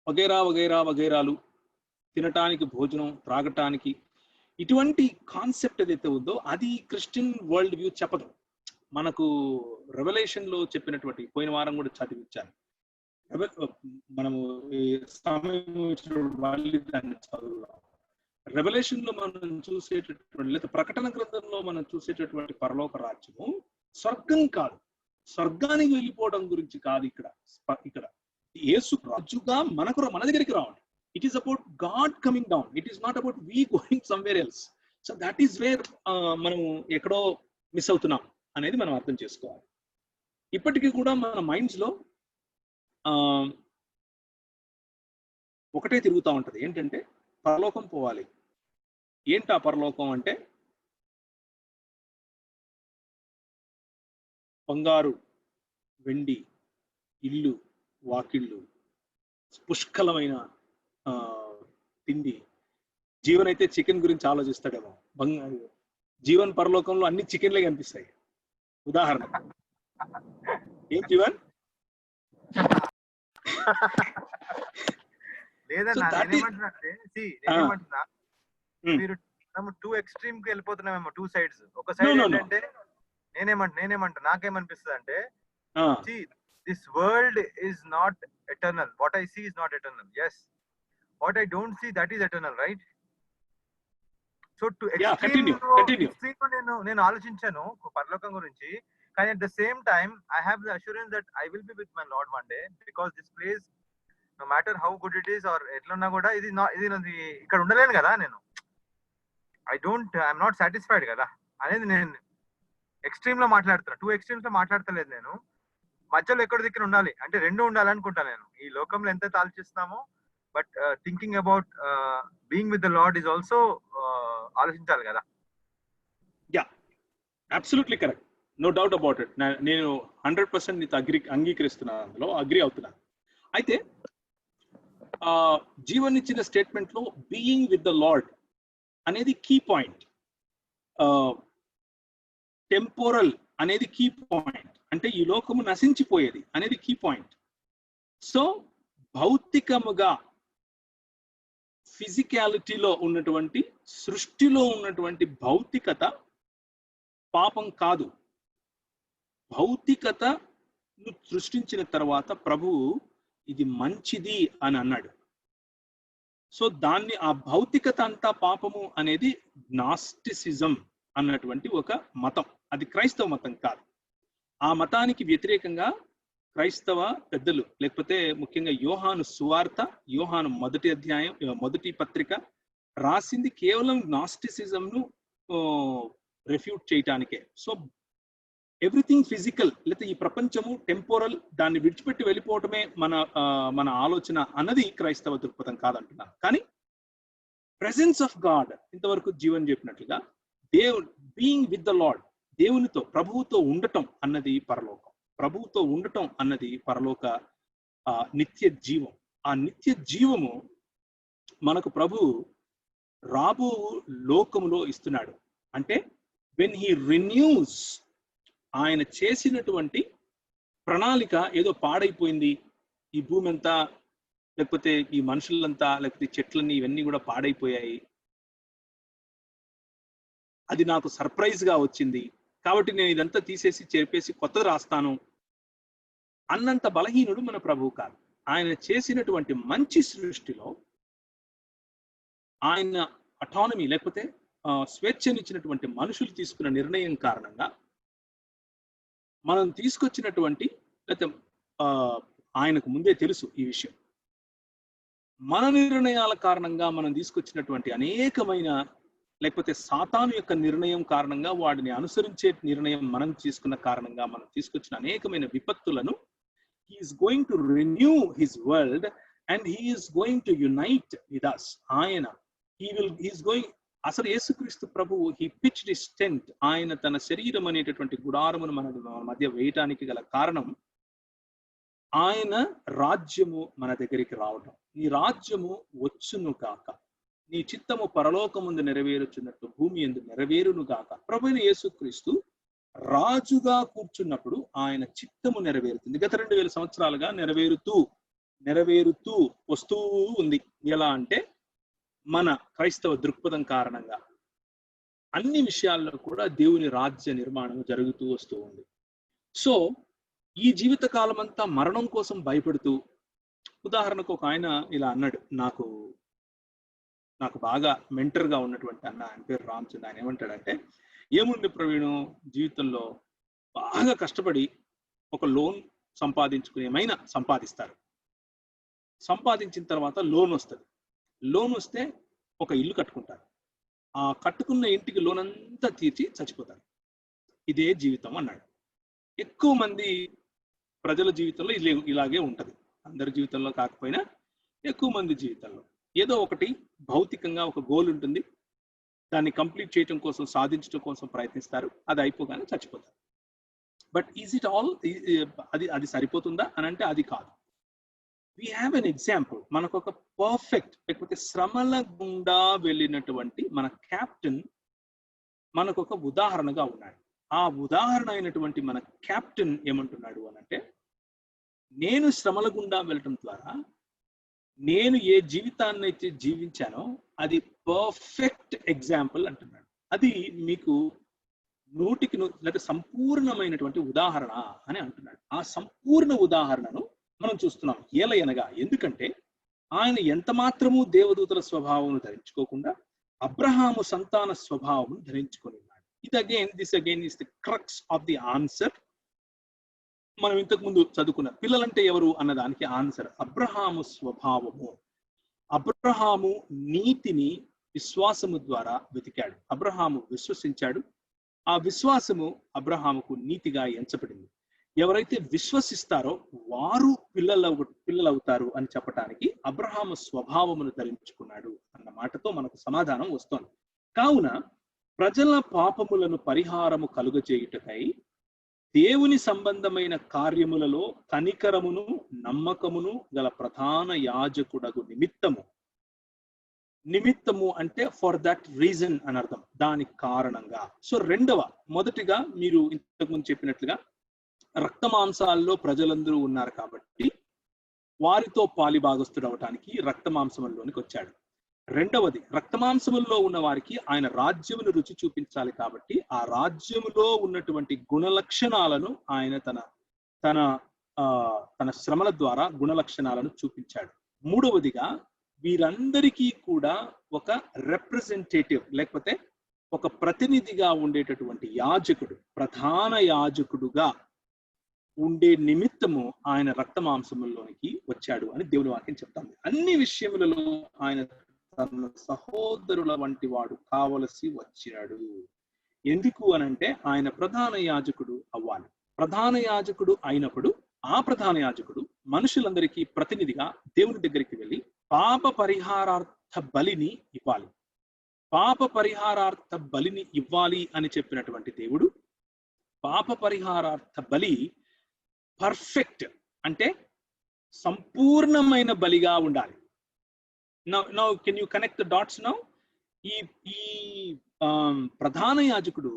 A: వగైరా వగైరా వగైరాలు, తినటానికి భోజనం, త్రాగటానికి, ఇటువంటి కాన్సెప్ట్ ఏదైతే ఉందో అది క్రిస్టియన్ వరల్డ్ వ్యూ చెప్పదు. మనకు రెవల్యూషన్ లో చెప్పినటువంటి, పోయిన వారం కూడా చదివించాను, మనము దాన్ని చదువుదాం. రెవల్యూషన్ లో మనం చూసేటటువంటి, లేదా ప్రకటన గ్రంథంలో మనం చూసేటటువంటి పరలోక రాజ్యము స్వర్గం కాదు, స్వర్గానికి వెళ్ళిపోవడం గురించి కాదు. ఇక్కడ యేసు రాజుగా మన దగ్గరికి రావాలి. It is about God coming down. It is not about we going somewhere else. So that is where మనం ఎక్కడో మిస్ అవుతున్నాం అనేది మనం అర్థం చేసుకోవాలి. ఇప్పటికీ కూడా మన మైండ్స్ లో ఒకటే తిరుగుతూ ఉంటది, ఏంటంటే పరలోకం పోవాలి. ఏంటా పరలోకం అంటే బంగారు, వెండి, ఇల్లు, వాకిళ్ళు, పుష్కలమైన తిండి. జీవన్ అయితే చికెన్ గురించి ఆలోచిస్తాడేమో. జీవన్ పరలోకంలో అన్ని చికెన్లే కనిపిస్తాయి. ఉదాహరణ ఏం జీవన్?
F: లేదన్నా నేనేమంటున్నా, మీరు టూ ఎక్స్ట్రీమ్ కి వెళ్ళిపోతున్నామేమో, టూ సైడ్స్. ఒక సైడ్ ఏంటంటే నేనేమంటున్నా, నాకేమనిపిస్తుంది అంటే, this world is not eternal. What I see is not eternal. Yes, what I don't see, that is eternal, right? So to extreme నేను ఆలోచించాను పరలోకం గురించి, కానీ at the same time I have the assurance that I will be with my Lord one day, because this place, no matter how good it is or ఎట్లున్నా కూడా, ఇది ఇక్కడ ఉండలేను కదా నేను. I'm not satisfied కదా అనేది నేను ఎక్స్ట్రీమ్ లో మాట్లాడుతున్నా. టూ ఎక్స్ట్రీమ్స్ లో మాట్లాడతలేదు నేను. మధ్యలో ఎక్కడ దిక్కున ఉండాలి అంటే రెండు ఉండాలనుకుంటా నేను. ఈ లోకంలో ఎంత ఆలోచిస్తున్నామో, but thinking about being with the lord is also ఆలోచించాలి కదా.
A: Yeah, absolutely correct, no doubt about it. నేను 100% నీతో అంగీకరిస్తున్నాను, అందులో అగ్రి అవుతున్నాను. అయితే జీవన్ ఇచ్చిన స్టేట్మెంట్ లో బీయింగ్ విత్ ద లార్డ్ అనేది కీ పాయింట్. టెంపోరల్ అనేది కీ పాయింట్, అంటే ఈ లోకము నశించిపోయేది అనేది కీ పాయింట్. సో భౌతికముగా ఫిజికాలిటీలో ఉన్నటువంటి, సృష్టిలో ఉన్నటువంటి భౌతికత పాపం కాదు. భౌతికతను సృష్టించిన తర్వాత ప్రభువు ఇది మంచిది అని అన్నాడు. సో దాన్ని, ఆ భౌతికత అంతా పాపము అనేది నాస్టిసిజం అన్నటువంటి ఒక మతం. అది క్రైస్తవ మతం కాదు. ఆ మతానికి వ్యతిరేకంగా క్రైస్తవ పెద్దలు, లేకపోతే ముఖ్యంగా యోహాను సువార్త, యోహాను మొదటి పత్రిక రాసింది కేవలం నాస్టిసిజంను రెఫ్యూట్ చేయటానికే. సో ఎవ్రీథింగ్ ఫిజికల్, లేకపోతే ఈ ప్రపంచము టెంపోరల్, దాన్ని విడిచిపెట్టి వెళ్ళిపోవటమే మన ఆలోచన అన్నది క్రైస్తవ దృక్పథం కాదంటున్నాను. కానీ ప్రెసెన్స్ ఆఫ్ గాడ్, ఇంతవరకు జీవన్ చెప్పినట్లుగా, బీయింగ్ విత్ ద లార్డ్, దేవునితో, ప్రభువుతో ఉండటం అన్నది పరలోకం. ప్రభువుతో ఉండటం అన్నది పరలోక నిత్య జీవం. ఆ నిత్య జీవము మనకు ప్రభువు రాబో లోకములో ఇస్తున్నాడు. అంటే వెన్ హీ రిన్యూస్, ఆయన చేసినటువంటి ప్రణాళిక ఏదో పాడైపోయింది, ఈ భూమి అంతా, లేకపోతే ఈ మనుషులంతా, లేకపోతే చెట్లన్నీ, ఇవన్నీ కూడా పాడైపోయాయి, అది నాకు సర్ప్రైజ్ గా వచ్చింది, కాబట్టి నేను ఇదంతా తీసేసి చెరిపేసి కొత్తది రాస్తాను అన్నంత బలహీనుడు మన ప్రభువు కాదు. ఆయన చేసినటువంటి మంచి సృష్టిలో ఆయన అటానమీ, లేకపోతే స్వేచ్ఛనిచ్చినటువంటి మనుషులు తీసుకున్న నిర్ణయం కారణంగా మనం తీసుకొచ్చినటువంటి, లేకపోతే ఆయనకు ముందే తెలుసు ఈ విషయం, మన నిర్ణయాల కారణంగా మనం తీసుకొచ్చినటువంటి అనేకమైన, లేకపోతే సాతాను యొక్క నిర్ణయం కారణంగా, వాడిని అనుసరించే నిర్ణయం మనం తీసుకున్న కారణంగా మనం తీసుకొచ్చిన అనేకమైన విపత్తులను he is going to renew his world and he is going to unite with us. ఆయన he is going, అసలు యేసుక్రీస్తు ప్రభువు he pitched his tent, ఆయన తన శరీరం అనేటటువంటి గుడారమును మన మధ్య వేయటానికి గల కారణం ఆయన రాజ్యము మన దగ్గరికి రావటం. నీ రాజ్యము వచ్చును కాక, నీ చిత్తము పరలోకముందు నెరవేరుచున్నట్టు భూమి యందు నెరవేరును గాక. ప్రభువైన యేసుక్రీస్తు రాజుగా కూర్చున్నప్పుడు ఆయన చిత్తము నెరవేరుతుంది. గత 2000 సంవత్సరాలుగా నెరవేరుతూ వస్తూ ఉంది. ఎలా అంటే మన క్రైస్తవ దృక్పథం కారణంగా అన్ని విషయాల్లో కూడా దేవుని రాజ్య నిర్మాణం జరుగుతూ వస్తూ ఉంది. సో ఈ జీవిత కాలం అంతా మరణం కోసం భయపడుతూ, ఉదాహరణకు ఒక ఆయన ఇలా అన్నాడు, నాకు బాగా మెంటర్గా ఉన్నటువంటి అన్న, ఆయన పేరు రామచంద్ర. ఆయన ఏమంటాడంటే, ఏముంది ప్రవీణు, జీవితంలో బాగా కష్టపడి ఒక లోన్ సంపాదించుకుని ఏమైనా సంపాదిస్తారు, సంపాదించిన తర్వాత లోన్ వస్తుంది, లోన్ వస్తే ఒక ఇల్లు కట్టుకుంటారు, ఆ కట్టుకున్న ఇంటికి లోన్ అంతా తీర్చి చచ్చిపోతారు. ఇదే జీవితం అన్నాడు. ఎక్కువ మంది ప్రజల జీవితంలో ఇలాగే ఉంటది. అందరి జీవితంలో కాకపోయినా ఎక్కువ మంది జీవితంలో ఏదో ఒకటి భౌతికంగా ఒక గోల్ ఉంటుంది, దాన్ని కంప్లీట్ చేయడం కోసం, సాధించడం కోసం ప్రయత్నిస్తారు, అది అయిపోగానే చచ్చిపోతారు. But is it all? అది సరిపోతుందా అని అంటే అది కాదు. We have an example. మనకు ఒక పర్ఫెక్ట్, లేకపోతే శ్రమల గుండా వెళ్ళినటువంటి మన క్యాప్టెన్ మనకు ఒక ఉదాహరణగా ఉన్నాడు. ఆ ఉదాహరణ అయినటువంటి మన క్యాప్టెన్ ఏమంటున్నాడు అని అంటే, నేను శ్రమల గుండా వెళ్ళటం ద్వారా నేను ఏ జీవితాన్ని అయితే జీవించానో అది పర్ఫెక్ట్ ఎగ్జాంపుల్ అంటున్నాడు. అది మీకు 100కి లేదా సంపూర్ణమైనటువంటి ఉదాహరణ అని అంటున్నాడు. ఆ సంపూర్ణ ఉదాహరణను మనం చూస్తున్నాం. ఏలయనగా, ఎందుకంటే ఆయన ఎంత మాత్రము దేవదూతల స్వభావం ధరించుకోకుండా అబ్రహాము సంతాన స్వభావం ధరించుకొని ఉన్నాడు. This again is the crux of the answer. మనం ఇంతకు ముందు చదువుకున్న పిల్లలంటే ఎవరు అన్నదానికి ఆన్సర్ అబ్రహాము స్వభావము. అబ్రహాము నీతిని విశ్వాసము ద్వారా వెతికాడు. అబ్రహాము విశ్వసించాడు. ఆ విశ్వాసము అబ్రహాముకు నీతిగా ఎంచబడింది. ఎవరైతే విశ్వసిస్తారో వారు పిల్లలవుతారు అని చెప్పటానికి అబ్రహాము స్వభావమును ధరించుకున్నాడు అన్న మాటతో మనకు సమాధానం వస్తోంది. కావున ప్రజల పాపములను పరిహారము కలుగజేయుటకై దేవుని సంబంధమైన కార్యములలో కనికరమును నమ్మకమును గల ప్రధాన యాజకుడగు నిమిత్తము అంటే ఫర్ దట్ రీజన్ అని అర్థం, దాని కారణంగా. సో మొదటిగా మీరు ఇంతకుముందు చెప్పినట్లుగా రక్త మాంసాల్లో ప్రజలందరూ ఉన్నారు కాబట్టి వారితో పాలిభాగస్తుడు అవటానికి రక్త మాంసంలోనికి వచ్చాడు. రెండవది, రక్తమాంసముల్లో ఉన్న వారికి ఆయన రాజ్యమును రుచి చూపించాలి కాబట్టి ఆ రాజ్యములో ఉన్నటువంటి గుణలక్షణాలను ఆయన తన శ్రమల ద్వారా గుణలక్షణాలను చూపించాడు. మూడవదిగా, వీరందరికీ కూడా ఒక రిప్రజెంటేటివ్ లేకపోతే ఒక ప్రతినిధిగా ఉండేటటువంటి యాజకుడు, ప్రధాన యాజకుడుగా ఉండే నిమిత్తము ఆయన రక్త మాంసముల్లోనికి వచ్చాడు అని దేవుని వాక్యం చెప్తాను. అన్ని విషయములలో ఆయన తన సహోదరుల వంటి వాడు కావలసి వచ్చాడు. ఎందుకు అనంటే ఆయన ప్రధాన యాజకుడు అవ్వాలి. ప్రధాన యాజకుడు అయినప్పుడు ఆ ప్రధాన యాజకుడు మనుషులందరికీ ప్రతినిధిగా దేవుని దగ్గరికి వెళ్ళి పాప పరిహారార్థ బలిని ఇవ్వాలి. పాప పరిహారార్థ బలిని ఇవ్వాలి అని చెప్పినటువంటి దేవుడు పాప పరిహారార్థ బలి పర్ఫెక్ట్ అంటే సంపూర్ణమైన బలిగా ఉండాలి. Now can you connect the dots now? ఈ ప్రధాన యాజకుడు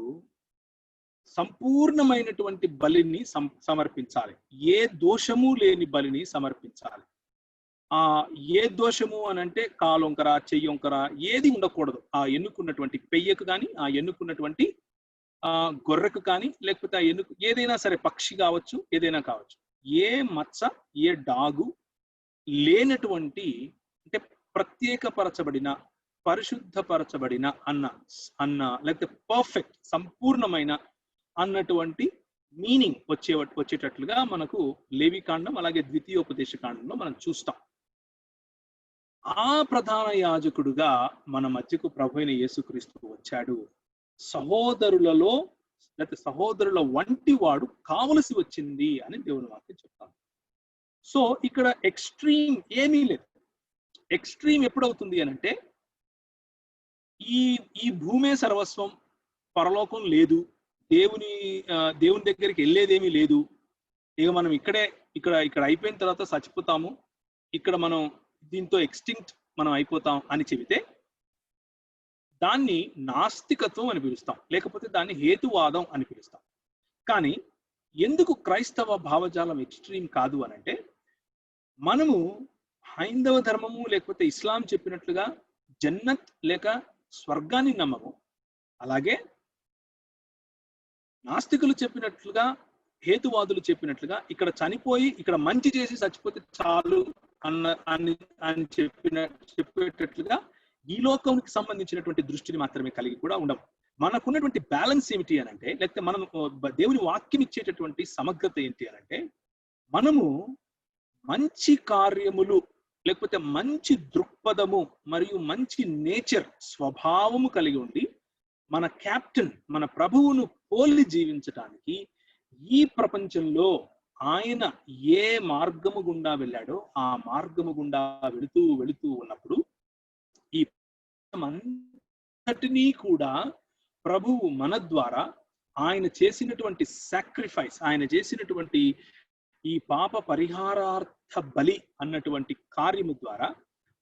A: సంపూర్ణమైనటువంటి బలిని సమర్పించాలి. ఏ దోషము లేని బలిని సమర్పించాలి. ఏ దోషము అని అంటే కాలొంకర, చెయ్యొంకర ఏది ఉండకూడదు. ఆ ఎన్నుకున్నటువంటి పెయ్యకు కానీ, ఆ ఎన్నుకున్నటువంటి గొర్రెకు కానీ, లేకపోతే ఆ ఏదైనా సరే, పక్షి కావచ్చు, ఏదైనా కావచ్చు, ఏ మచ్చ, ఏ డాగు లేనటువంటి, అంటే ప్రత్యేకపరచబడిన, పరిశుద్ధపరచబడిన అన్న లేకపోతే పర్ఫెక్ట్, సంపూర్ణమైన అన్నటువంటి మీనింగ్ వచ్చేటట్లుగా మనకు లేవికాండం అలాగే ద్వితీయోపదేశ కాండంలో మనం చూస్తాం. ఆ ప్రధాన యాజకుడుగా మన మధ్యకు ప్రభువైన యేసుక్రీస్తు వచ్చాడు. సహోదరులలో లేకపోతే సహోదరుల వంటి వాడు కావలసి వచ్చింది అని దేవుని వాక్యం చెప్తాను. సో ఇక్కడ ఎక్స్ట్రీమ్ ఏమీ లేదు. ఎక్స్ట్రీమ్ ఎప్పుడవుతుంది అని అంటే ఈ భూమే సర్వస్వం, పరలోకం లేదు, దేవుని దగ్గరికి వెళ్ళేదేమీ లేదు, ఇక మనం ఇక్కడ అయిపోయిన తర్వాత చచ్చిపోతాము, ఇక్కడ మనం దీంతో ఎక్స్టింక్ట్ మనం అయిపోతాం అని చెబితే దాన్ని నాస్తికత్వం అని పిలుస్తాం, లేకపోతే దాన్ని హేతువాదం అని పిలుస్తాం. కానీ ఎందుకు క్రైస్తవ భావజాలం ఎక్స్ట్రీమ్ కాదు అని అంటే, మనము హైందవ ధర్మము లేకపోతే ఇస్లాం చెప్పినట్లుగా జన్నత్ లేక స్వర్గాన్ని నమ్మము. అలాగే నాస్తికులు చెప్పినట్లుగా, హేతువాదులు చెప్పినట్లుగా ఇక్కడ చనిపోయి ఇక్కడ మంచి చేసి చచ్చిపోతే చాలు అని చెప్పేటట్లుగా ఈ లోకానికి సంబంధించినటువంటి దృష్టిని మాత్రమే కలిగి కూడా ఉండము. మనకున్నటువంటి బ్యాలెన్స్ ఏమిటి అని అంటే, లేకపోతే మనం దేవుని వాక్యం ఇచ్చేటటువంటి సమగ్రత ఏంటి అని అంటే, మనము మంచి కార్యములు లేకపోతే మంచి దృక్పథము మరియు మంచి నేచర్ స్వభావము కలిగి ఉండి మన కెప్టెన్ మన ప్రభువును పోలి జీవించటానికి ఈ ప్రపంచంలో ఆయన ఏ మార్గము గుండా వెళ్ళాడో ఆ మార్గము గుండా వెళుతూ ఉన్నప్పుడు ఈ అంతటినీ కూడా ప్రభువు మన ద్వారా ఆయన చేసినటువంటి సాక్రిఫైస్, ఆయన చేసినటువంటి ఈ పాప పరిహారార్థ బలి అన్నటువంటి కార్యము ద్వారా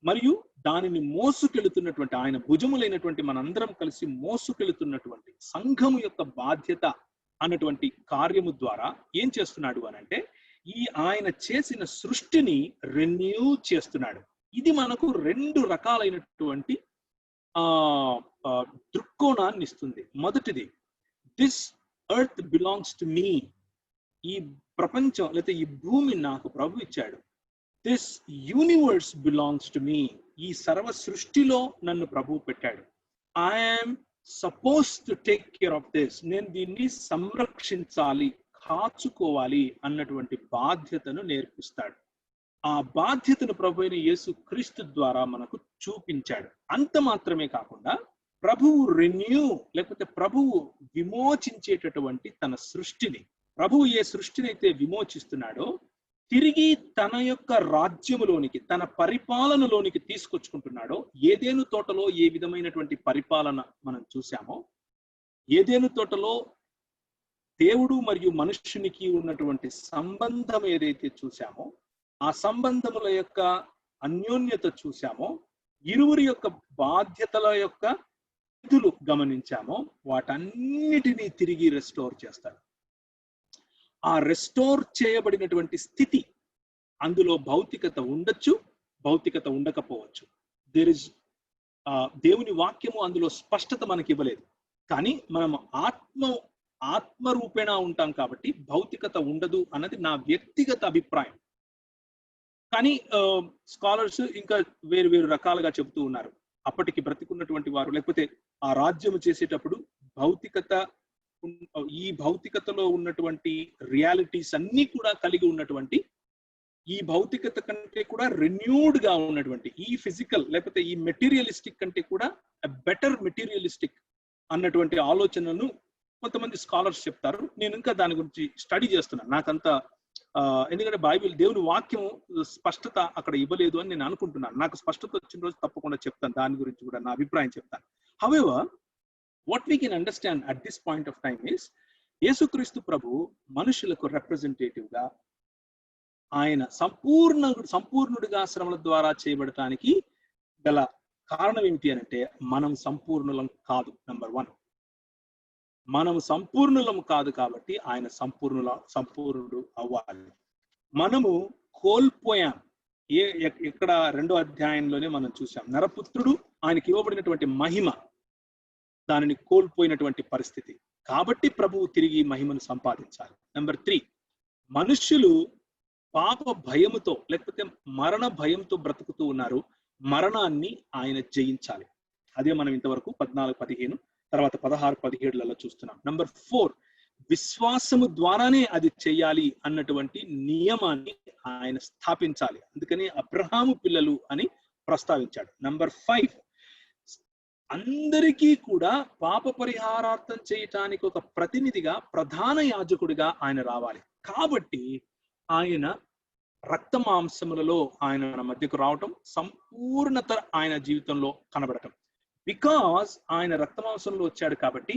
A: మరియు దానిని మోసుకెళుతున్నటువంటి ఆయన భుజములైనటువంటి మనందరం కలిసి మోసుకెళుతున్నటువంటి సంఘము యొక్క బాధ్యత అన్నటువంటి కార్యము ద్వారా ఏం చేస్తున్నాడు అని అంటే ఆయన చేసిన సృష్టిని రెన్యూ చేస్తున్నాడు. ఇది మనకు రెండు రకాలైనటువంటి దృక్కోణాన్ని ఇస్తుంది. మొదటిది, this earth belongs to me, ఈ ప్రపంచం లేదా ఈ భూమి నాకు ప్రభు ఇచ్చాడు. This universe belongs to me, ఈ సర్వ సృష్టిలో నన్ను ప్రభు పెట్టాడు. I'm suppose to take care of this, నేను దీన్ని సంరక్షించాలి, కాచుకోవాలి అన్నటువంటి బాధ్యతను నేర్పిస్తాడు. ఆ బాధ్యతను ప్రభు అయిన యేసు క్రీస్తు ద్వారా మనకు చూపించాడు. అంత మాత్రమే కాకుండా ప్రభువు రెన్యూ లేకపోతే ప్రభువు విమోచించేటటువంటి తన సృష్టిని, ప్రభువు ఏ సృష్టిని అయితే విమోచిస్తున్నాడో తిరిగి తన యొక్క రాజ్యములోనికి, తన పరిపాలనలోనికి తీసుకొచ్చుకుంటున్నాడో, ఏదేను తోటలో ఏ విధమైనటువంటి పరిపాలన మనం చూసామో, ఏదేను తోటలో దేవుడు మరియు మనుష్యునికి ఉన్నటువంటి సంబంధం ఏదైతే చూసామో, ఆ సంబంధముల యొక్క అన్యోన్యత చూసామో, ఇరువురి యొక్క బాధ్యతల యొక్క విధులు గమనించామో, వాటన్నిటినీ తిరిగి రెస్టోర్ చేస్తాడు. ఆ రెస్టోర్ చేయబడినటువంటి స్థితి, అందులో భౌతికత ఉండొచ్చు, భౌతికత ఉండకపోవచ్చు. దేవుని వాక్యము అందులో స్పష్టత మనకి ఇవ్వలేదు. కానీ మనం ఆత్మరూపేణ ఉంటాం కాబట్టి భౌతికత ఉండదు అన్నది నా వ్యక్తిగత అభిప్రాయం. కానీ స్కాలర్స్ ఇంకా వేరు రకాలుగా చెబుతూ ఉన్నారు. అప్పటికి బ్రతికున్నటువంటి వారు, లేకపోతే ఆ రాజ్యము చేసేటప్పుడు ఈ భౌతికతలో ఉన్నటువంటి రియాలిటీస్ అన్ని కూడా కలిగి ఉన్నటువంటి, ఈ భౌతికత కంటే కూడా రెన్యూడ్ గా ఉన్నటువంటి ఈ ఫిజికల్ లేకపోతే ఈ మెటీరియలిస్టిక్ కంటే కూడా బెటర్ మెటీరియలిస్టిక్ అన్నటువంటి ఆలోచనను కొంతమంది స్కాలర్స్ చెప్తారు. నేను ఇంకా దాని గురించి స్టడీ చేస్తున్నాను. నాకంత ఎందుకంటే బైబిల్ దేవుని వాక్యం స్పష్టత అక్కడ ఇవ్వలేదు అని నేను అనుకుంటున్నాను. నాకు స్పష్టత వచ్చిన రోజు తప్పకుండా చెప్తాను, దాని గురించి కూడా నా అభిప్రాయం చెప్తాను. However, what we can understand at this point of time is, యేసుక్రీస్తు ప్రభు మనుషులకు రిప్రజెంటేటివ్ గా ఆయన సంపూర్ణుడిగా శ్రమల ద్వారా చేయబడటానికి గల కారణం ఏమిటి అని అంటే, మనం సంపూర్ణులం కాదు. నెంబర్ 1, మనం సంపూర్ణులం కాదు కాబట్టి ఆయన సంపూర్ణుడు అవ్వాలి. మనము కోల్పోయాం. ఇక్కడ 2వ అధ్యాయంలోనే మనం చూసాం, నరపుత్రుడు ఆయనకి ఇవ్వబడినటువంటి మహిమ, దానిని కోల్పోయినటువంటి పరిస్థితి. కాబట్టి ప్రభువు తిరిగి మహిమను సంపాదించాలి. నెంబర్ 3, మనుష్యులు పాప భయముతో లేకపోతే మరణ భయంతో బ్రతుకుతూ ఉన్నారు. మరణాన్ని ఆయన జయించాలి. అదే మనం ఇంతవరకు 14, 15 తర్వాత 16, 17లలో చూస్తున్నాం. నెంబర్ 4, విశ్వాసము ద్వారానే అది చెయ్యాలి అన్నటువంటి నియమాన్ని ఆయన స్థాపించాలి. అందుకని అబ్రహాము పిల్లలు అని ప్రస్తావించాడు. నెంబర్ 5, అందరికీ కూడా పాప పరిహారార్థం చేయటానికి ఒక ప్రతినిధిగా, ప్రధాన యాజకుడిగా ఆయన రావాలి. కాబట్టి ఆయన రక్త మాంసములలో ఆయన మన మధ్యకు రావటం, సంపూర్ణత ఆయన జీవితంలో కనబడటం. బికాజ్ ఆయన రక్త మాంసంలో వచ్చాడు కాబట్టి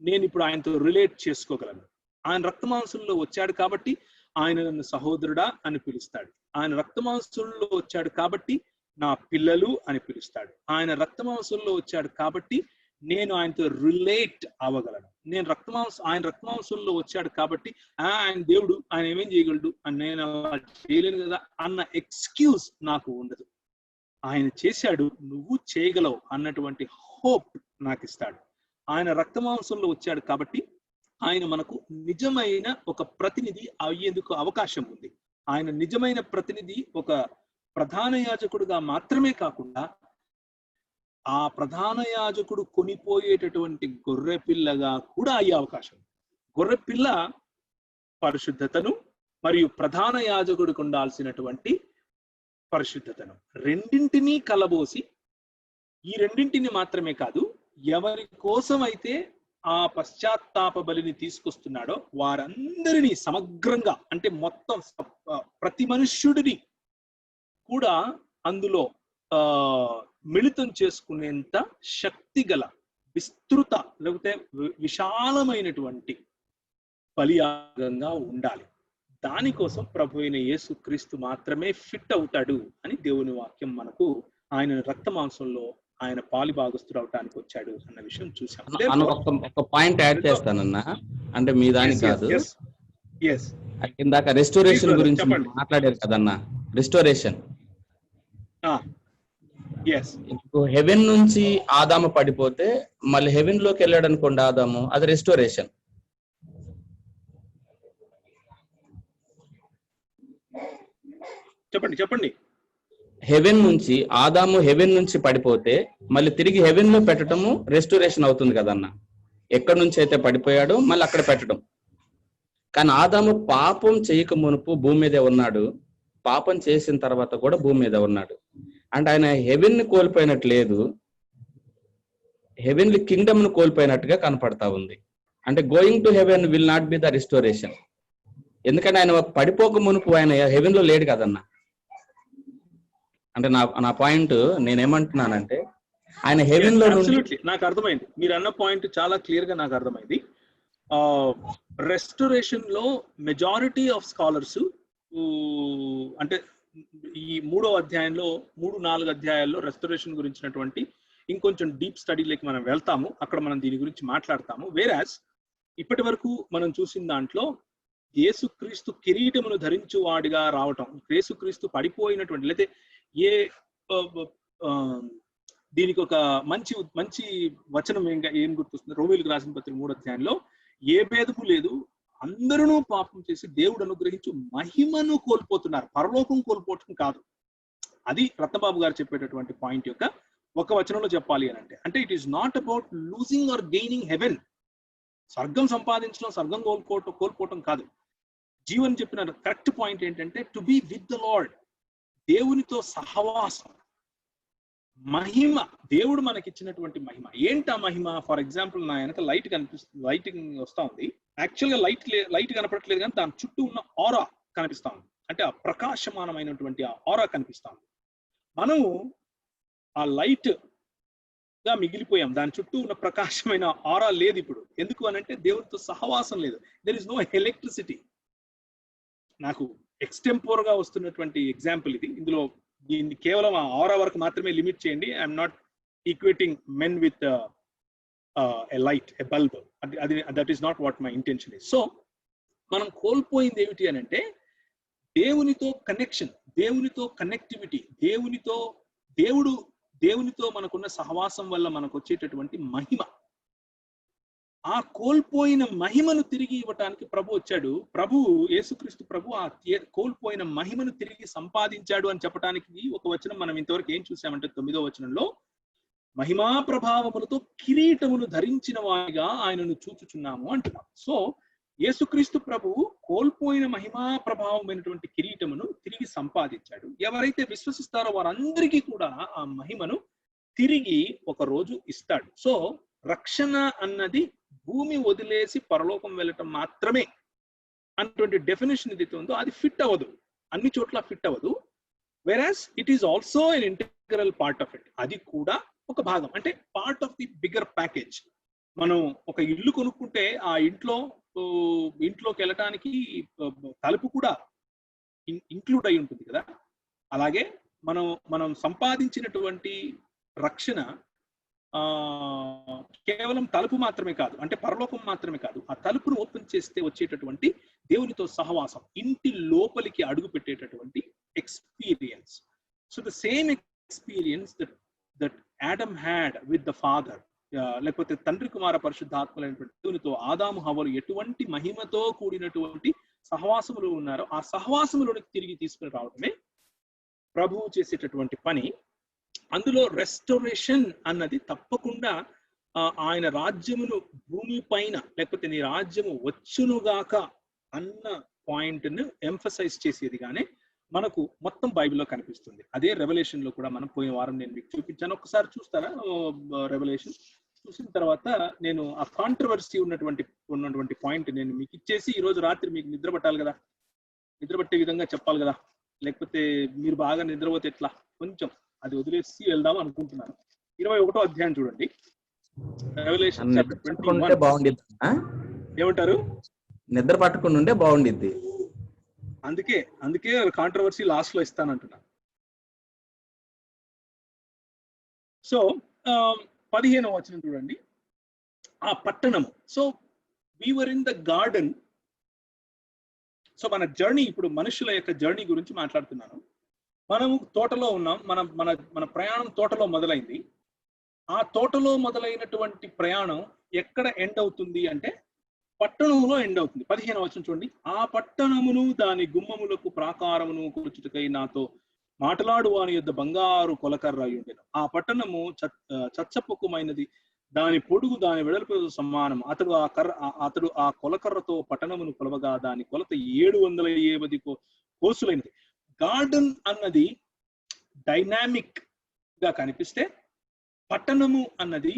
A: నేను ఇప్పుడు ఆయనతో రిలేట్ చేసుకోగలను. ఆయన రక్త మాంసంలో వచ్చాడు కాబట్టి ఆయన నన్ను సహోదరుడా అని పిలుస్తాడు. ఆయన రక్త మాంసంలో వచ్చాడు కాబట్టి నా పిల్లలు అని పిలుస్తాడు. ఆయన రక్త మాంసంలో వచ్చాడు కాబట్టి నేను ఆయనతో రిలేట్ అవ్వగలను. ఆయన రక్త మాంసంలో వచ్చాడు కాబట్టి ఆయన దేవుడు, ఆయన ఏమేం చేయగలడు అని నేను చేయలేను కదా అన్న ఎక్స్క్యూజ్ నాకు ఉండదు. ఆయన చేశాడు, నువ్వు చేయగలవు అన్నటువంటి హోప్ నాకు ఇస్తాడు. ఆయన రక్త మాంసంలో వచ్చాడు కాబట్టి ఆయన మనకు నిజమైన ఒక ప్రతినిధి అయ్యేందుకు అవకాశం ఉంది. ఆయన నిజమైన ప్రతినిధి ఒక ప్రధాన యాజకుడుగా మాత్రమే కాకుండా ఆ ప్రధాన యాజకుడు కొనిపోయేటటువంటి గొర్రె పిల్లగా కూడా అయ్యే అవకాశం. గొర్రె పిల్ల పరిశుద్ధతను మరియు ప్రధాన యాజకుడికి ఉండాల్సినటువంటి పరిశుద్ధతను, రెండింటినీ కలబోసి, ఈ రెండింటిని మాత్రమే కాదు, ఎవరి కోసం అయితే ఆ పశ్చాత్తాప బలిని తీసుకొస్తున్నాడో వారందరినీ సమగ్రంగా, అంటే మొత్తం ప్రతి మనుష్యుడిని కూడా అందులో మిళితం చేసుకునేంత శక్తి గల, విస్తృత, లేకపోతే విశాలమైనటువంటి బలియాగంగా ఉండాలి. దానికోసం ప్రభు అయిన యేసుక్రీస్తు మాత్రమే ఫిట్ అవుతాడు అని దేవుని వాక్యం మనకు ఆయన రక్త మాంసంలో ఆయన పాలి భాగస్తుడు అవటానికి వచ్చాడు అన్న విషయం చూసాం.
E: ఒక పాయింట్ యాడ్ చేస్తానన్నా, అంటే మీ దానికి కాదు, ఇందాక రెస్టోరేషన్ గురించి మాట్లాడారు కదన్నా. రెస్టోరేషన్ హెవెన్ నుంచి ఆదాము పడిపోతే మళ్ళీ హెవెన్ లోకి వెళ్ళాడు అనుకోండి ఆదాము, అది రెస్టోరేషన్.
A: చెప్పండి.
E: హెవెన్ నుంచి ఆదాము హెవెన్ నుంచి పడిపోతే మళ్ళీ తిరిగి హెవెన్ లో పెట్టడము రెస్టోరేషన్ అవుతుంది కదన్న. ఎక్కడి నుంచి అయితే పడిపోయాడో మళ్ళీ అక్కడ పెట్టడం. కానీ ఆదాము పాపం చేయక మునుపు భూమి మీదే ఉన్నాడు, పాపం చేసిన తర్వాత కూడా భూమి మీద ఉన్నాడు. అంటే ఆయన హెవెన్ ని కోల్పోయినట్టు లేదు, హెవెన్లీ కింగ్డమ్ ను కోల్పోయినట్టుగా కనపడతా ఉంది. అంటే going to heaven will not be the restoration. ఎందుకంటే ఆయన పడిపోక మునుపు ఆయన హెవెన్ లో లేడు కదన్నా. అంటే నా పాయింట్ నేనేమంటున్నానంటే ఆయన హెవెన్ లో
A: నాకు అర్థమైంది. మీరు అన్న పాయింట్ చాలా క్లియర్ గా నాకు అర్థమైంది. రెస్టోరేషన్ లో మెజారిటీ ఆఫ్ స్కాలర్స్, అంటే ఈ 3వ అధ్యాయంలో 3-4 అధ్యాయాల్లో రెస్టోరేషన్ గురించినటువంటి ఇంకొంచెం డీప్ స్టడీలోకి మనం వెళ్తాము, అక్కడ మనం దీని గురించి మాట్లాడతాము. వేరాస్ ఇప్పటి వరకు మనం చూసిన దాంట్లో యేసుక్రీస్తు కిరీటమును ధరించు వాడిగా రావటం, యేసుక్రీస్తు పడిపోయినటువంటి, లేకపోతే దీనికి ఒక మంచి వచనం ఏం గుర్తొస్తుంది, రోమీయులకు రాసిన పత్రిక 3వ అధ్యాయంలో, ఏ భేదము లేదు, అందరూ పాపం చేసి దేవుడు అనుగ్రహించు మహిమను కోల్పోతున్నారు, పరలోకం కోల్పోవటం కాదు. అది రత్నబాబు గారు చెప్పేటటువంటి పాయింట్ యొక్క ఒక వచనంలో చెప్పాలి అని అంటే it is not about losing or gaining heaven. స్వర్గం సంపాదించడం, స్వర్గం కోల్పోవటం కాదు. జీవన్ చెప్పిన కరెక్ట్ పాయింట్ ఏంటంటే to be with the Lord, దేవునితో సహవాసం, మహిమ, దేవుడు మనకి ఇచ్చినటువంటి మహిమ. ఏంటి ఆ మహిమ? ఫర్ ఎగ్జాంపుల్ నా వెనక లైట్ కనిపిస్తుంది, లైటింగ్ వస్తా ఉంది. యాక్చువల్గా లైట్ కనపడట్లేదు, కానీ దాని చుట్టూ ఉన్న ఆరా కనిపిస్తా ఉంది. అంటే ఆ ప్రకాశమానమైనటువంటి ఆ ఆరా కనిపిస్తా ఉంది. మనము ఆ లైట్ గా మిగిలిపోయాం, దాని చుట్టూ ఉన్న ప్రకాశమైన ఆరా లేదు ఇప్పుడు. ఎందుకు అని అంటే దేవునితో సహవాసం లేదు. There is no electricity. నాకు ఎక్స్టెంపోర్ గా వస్తున్నటువంటి ఎగ్జాంపుల్ ఇది. ఇందులో దీన్ని కేవలం ఆ ఆరా వరకు మాత్రమే లిమిట్ చేయండి. I'm not equating men with a light, a bulb. అది that is not what my intention is. So మనం కోల్పోయింది ఏమిటి అని అంటే దేవునితో కనెక్షన్, దేవునితో కనెక్టివిటీ, దేవునితో మనకున్న సహవాసం వల్ల మనకు వచ్చేటటువంటి మహిమ. ఆ కోల్పోయిన మహిమను తిరిగి ఇవ్వటానికి ప్రభు వచ్చాడు. యేసుక్రీస్తు ప్రభు ఆ కోల్పోయిన మహిమను తిరిగి సంపాదించాడు అని చెప్పడానికి ఒక వచనం మనం ఇంతవరకు ఏం చూసామంటే 9వ వచనంలో, మహిమా ప్రభావములతో కిరీటమును ధరించిన వారిగా ఆయనను చూచుచున్నాము అంటున్నాం. సో యేసుక్రీస్తు ప్రభువు కోల్పోయిన మహిమా ప్రభావమైనటువంటి కిరీటమును తిరిగి సంపాదించాడు. ఎవరైతే విశ్వసిస్తారో వారందరికీ కూడా ఆ మహిమను తిరిగి ఒక రోజు ఇస్తాడు. సో రక్షణ అన్నది భూమి వదిలేసి పరలోకం వెళ్ళటం మాత్రమే అన్నటువంటి డెఫినేషన్ ఏదైతే ఉందో అది ఫిట్ అవ్వదు, అన్ని చోట్ల ఫిట్ అవ్వదు. Whereas it is also an integral part of it. అది కూడా ఒక భాగం, అంటే part of the bigger package. మనం ఒక ఇల్లు కొనుక్కుంటే ఆ ఇంట్లోకి వెళ్ళటానికి తలుపు కూడా ఇంక్లూడ్ అయి ఉంటుంది కదా. అలాగే మనం సంపాదించినటువంటి రక్షణ కేవలం తలుపు మాత్రమే కాదు, అంటే పరలోకం మాత్రమే కాదు, ఆ తలుపును ఓపెన్ చేస్తే వచ్చేటటువంటి దేవునితో సహవాసం, ఇంటి లోపలికి అడుగు పెట్టేటటువంటి experience. So the same experience that Adam had with the father, లేకపోతే తండ్రి కుమార పరిశుద్ధాత్మలైనటువంటి దేవునితో ఆదాము హవ్వలు ఎటువంటి మహిమతో కూడినటువంటి సహవాసములు ఉన్నారో ఆ సహవాసములోనికి తిరిగి తీసుకుని రావడమే ప్రభువు చేసేటటువంటి పని. అందులో రెస్టోరేషన్ అన్నది తప్పకుండా ఆయన రాజ్యమును భూమి పైన, లేకపోతే నీ రాజ్యము వచ్చునుగాక అన్న పాయింట్ ను ఎంఫసైజ్ చేసేది. కానీ మనకు మొత్తం బైబిల్లో కనిపిస్తుంది. అదే రెవల్యూషన్ లో కూడా మనం పోయిన వారం నేను మీకు చూపించాను. ఒకసారి చూస్తారా రెవల్యూషన్? చూసిన తర్వాత నేను ఆ కాంట్రవర్సీ ఉన్నటువంటి పాయింట్ నేను మీకు ఇచ్చేసి ఈ రోజు రాత్రి మీకు నిద్ర పట్టాలి కదా, నిద్ర పట్టే విధంగా చెప్పాలి కదా, లేకపోతే మీరు బాగా నిద్రపోతే ఎట్లా, కొంచెం అది వదిలేసి వెళ్దాం అనుకుంటున్నాను. 21వ అధ్యాయం చూడండి. Revelation chapter 21. ఏమంటారు?
E: నిద్ర పట్టుకుని ఉంటే బాగుండిద్ది.
A: అందుకే కాంట్రవర్సీ లాస్ట్ లో ఇస్తానంటున్నా. సో 15వ వచనం చూడండి. ఆ పట్టణము. So we were in the garden. So మన జర్నీ, ఇప్పుడు మనుషుల యొక్క జర్నీ గురించి మాట్లాడుతున్నాను. మనము తోటలో ఉన్నాం. మన ప్రయాణం తోటలో మొదలైంది. ఆ తోటలో మొదలైనటువంటి ప్రయాణం ఎక్కడ ఎండ్ అవుతుంది అంటే పట్టణంలో ఎండ్ అవుతుంది. 15వ వచనం చూడండి. ఆ పట్టణమును దాని గుమ్మములకు ప్రాకారమును కూర్చుటకై నాతో మాట్లాడు వాని యొద్ద బంగారు కొలకర్ర అయి ఉండెను. ఆ పట్టణము చచ్చపుకుమైనది, దాని పొడుగు దాని వెడల్పు సమానం. అతడు ఆ కొలకర్రతో పట్టణమును కొలవగా దాని కొలత 750 కోసులైనది. గార్డెన్ అన్నది డైనామిక్ గా కనిపిస్తే, పట్టణము అన్నది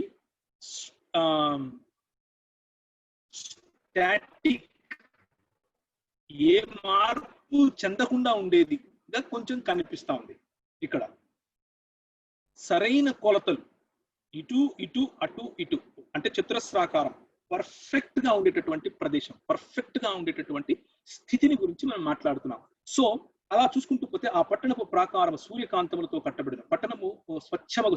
A: స్టాటిక్, ఏ మార్పు చెందకుండా ఉండేదిగా కొంచెం కనిపిస్తా ఉంది. ఇక్కడ సరైన కొలతలు, ఇటు ఇటు అటు ఇటు అంటే చతురస్రాకారం, పర్ఫెక్ట్ గా ఉండేటటువంటి ప్రదేశం, పర్ఫెక్ట్ గా ఉండేటటువంటి స్థితిని గురించి మనం మాట్లాడుతున్నాం. సో అలా చూసుకుంటూ పోతే ఆ పట్టణపు ప్రాకారం సూర్యకాంతములతో కట్టబడిన పట్టణము స్వచ్ఛమగు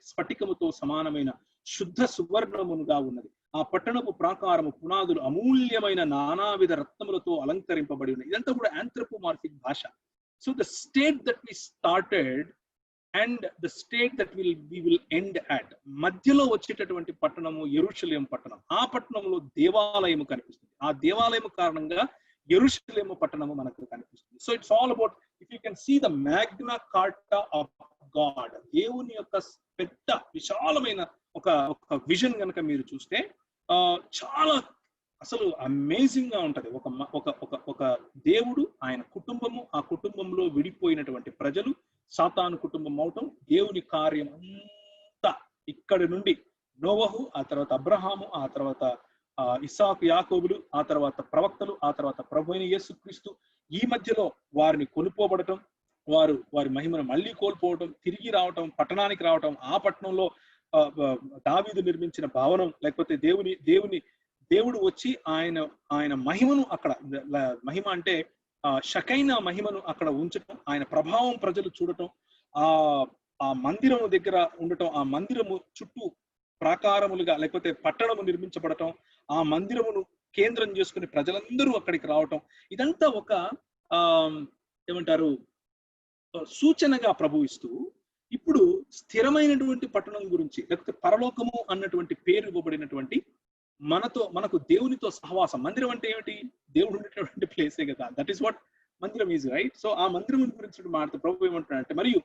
A: స్ఫటికముతో సమానమైన శుద్ధ సువర్ణమునుగా ఉన్నది. ఆ పట్టణపు ప్రాకారము పునాదులు అమూల్యమైన నానావిధ రత్నములతో అలంకరింపబడి ఉన్నాయి. ఇదంతా కూడా ఆంథ్రోపోమార్ఫిక్ భాష. So the state that we started and the state that we will end at, మధ్యలో వచ్చేటటువంటి పట్టణము యెరూషలేము పట్టణం. ఆ పట్టణంలో దేవాలయము కనిపిస్తుంది. ఆ దేవాలయము కారణంగా యెరూషలేము పట్టణము మనకు కనిపిస్తుంది. So it's all about, if you can see the Magna Carta of God, దేవుని యొక్క పెద్ద విశాలమైన ఒక విజన్ కనుక మీరు చూస్తే చాలా అసలు అమేజింగ్ గా ఉంటది. ఒక దేవుడు, ఆయన కుటుంబము, ఆ కుటుంబంలో విడిపోయినటువంటి ప్రజలు, సాతాను కుటుంబం అవటం, దేవుని కార్యం అంతా ఇక్కడి నుండి నోవహు, ఆ తర్వాత అబ్రహాము, ఆ తర్వాత ఇస్సాకు, యాకోబులు, ఆ తర్వాత ప్రవక్తలు, ఆ తర్వాత ప్రభువైన యేసుక్రీస్తు, ఈ మధ్యలో వారిని కొనుక్కోబడటం, వారి మహిమను మళ్ళీ కోల్పోవటం, తిరిగి రావటం, పట్టణానికి రావటం, ఆ పట్టణంలో దావీదు నిర్మించిన భవనం, లేకపోతే దేవుడు వచ్చి ఆయన మహిమను అక్కడ, మహిమ అంటే షకైనా మహిమను అక్కడ ఉంచటం, ఆయన ప్రభావం ప్రజలు చూడటం, ఆ మందిరము దగ్గర ఉండటం, ఆ మందిరము చుట్టూ ప్రాకారములుగా లేకపోతే పట్టణము నిర్మించబడటం, ఆ మందిరమును కేంద్రం చేసుకుని ప్రజలందరూ అక్కడికి రావటం, ఇదంతా ఒక ఏమంటారు సూచనగా ప్రభు ఇస్తూ, ఇప్పుడు స్థిరమైనటువంటి పట్టణం గురించి, లేకపోతే పరలోకము అన్నటువంటి పేరు ఇవ్వబడినటువంటి మనకు దేవునితో సహవాసం. మందిరం అంటే ఏమిటి? దేవుడు ఉండేటటువంటి ప్లేసే కదా. దట్ ఈస్ వాట్ మందిరం ఈజ్, రైట్? సో ఆ మందిరం గురించి మాట్లాడుతూ ప్రభు ఏమంటున్నాడంటే, మరియు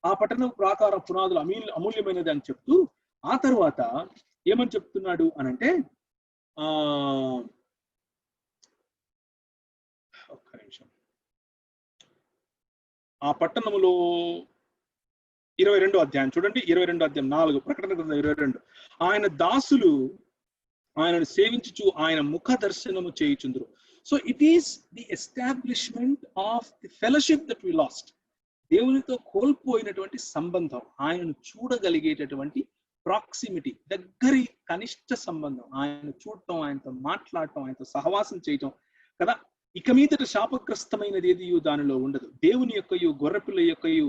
A: ఆ పట్టణం ప్రాకారం పునాదులు అమూల్యమైనది అని చెప్తూ, ఆ తర్వాత ఏమని చెప్తున్నాడు అనంటే, ఒక్క నిమిషం, ఆ పట్టణములో 22వ అధ్యాయం చూడండి. 22వ అధ్యాయం 4, ప్రకటన గ్రంథం 22. ఆయన దాసులు ఆయనను సేవించుచు ఆయన ముఖ దర్శనము చేయుచుందురు. So it is the establishment of the fellowship that we lost. దేవునితో కోల్పోయినటువంటి సంబంధం, ఆయనను చూడగలిగేటటువంటి ప్రాక్సిమిటీ, దగ్గరి కనిష్ట సంబంధం, ఆయన చూడటం, ఆయనతో మాట్లాడటం, ఆయనతో సహవాసం చేయటం కదా. ఇక మీదట శాపగ్రస్తమైనది ఏది దానిలో ఉండదు. దేవుని యొక్కయు గొర్రెపిల్ల యొక్కయు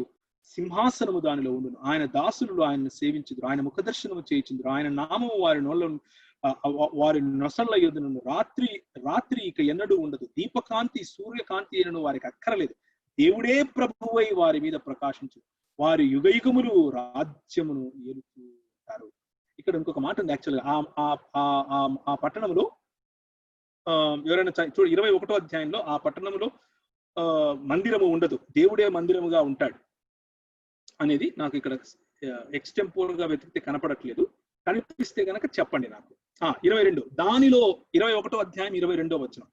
A: సింహాసనము దానిలో ఉండును. ఆయన దాసులు ఆయనను సేవించుదురు, ఆయన ముఖదర్శనము చేయించుదురు, ఆయన నామము వారి నొసళ్ళ యొద్దనుండు. రాత్రి ఇక ఎన్నడూ ఉండదు. దీపకాంతి సూర్యకాంతి అయినను వారికి అక్కరలేదు. దేవుడే ప్రభువై వారి మీద ప్రకాశించు, వారి యుగయుగములు రాజ్యమును ఏలుతారు. ఇక్కడ ఇంకొక మాట ఉంది. యాక్చువల్గా ఆ పట్టణంలో ఎవరైనా చూడు, 21వ అధ్యాయంలో ఆ పట్టణంలో మందిరము ఉండదు, దేవుడే మందిరముగా ఉంటాడు అనేది నాకు ఇక్కడ ఎక్స్టెంపోర్ గా వెతికితే కనపడట్లేదు. కనిపిస్తే గనక చెప్పండి నాకు. 22 దానిలో 21వ అధ్యాయం 22వ వచనం.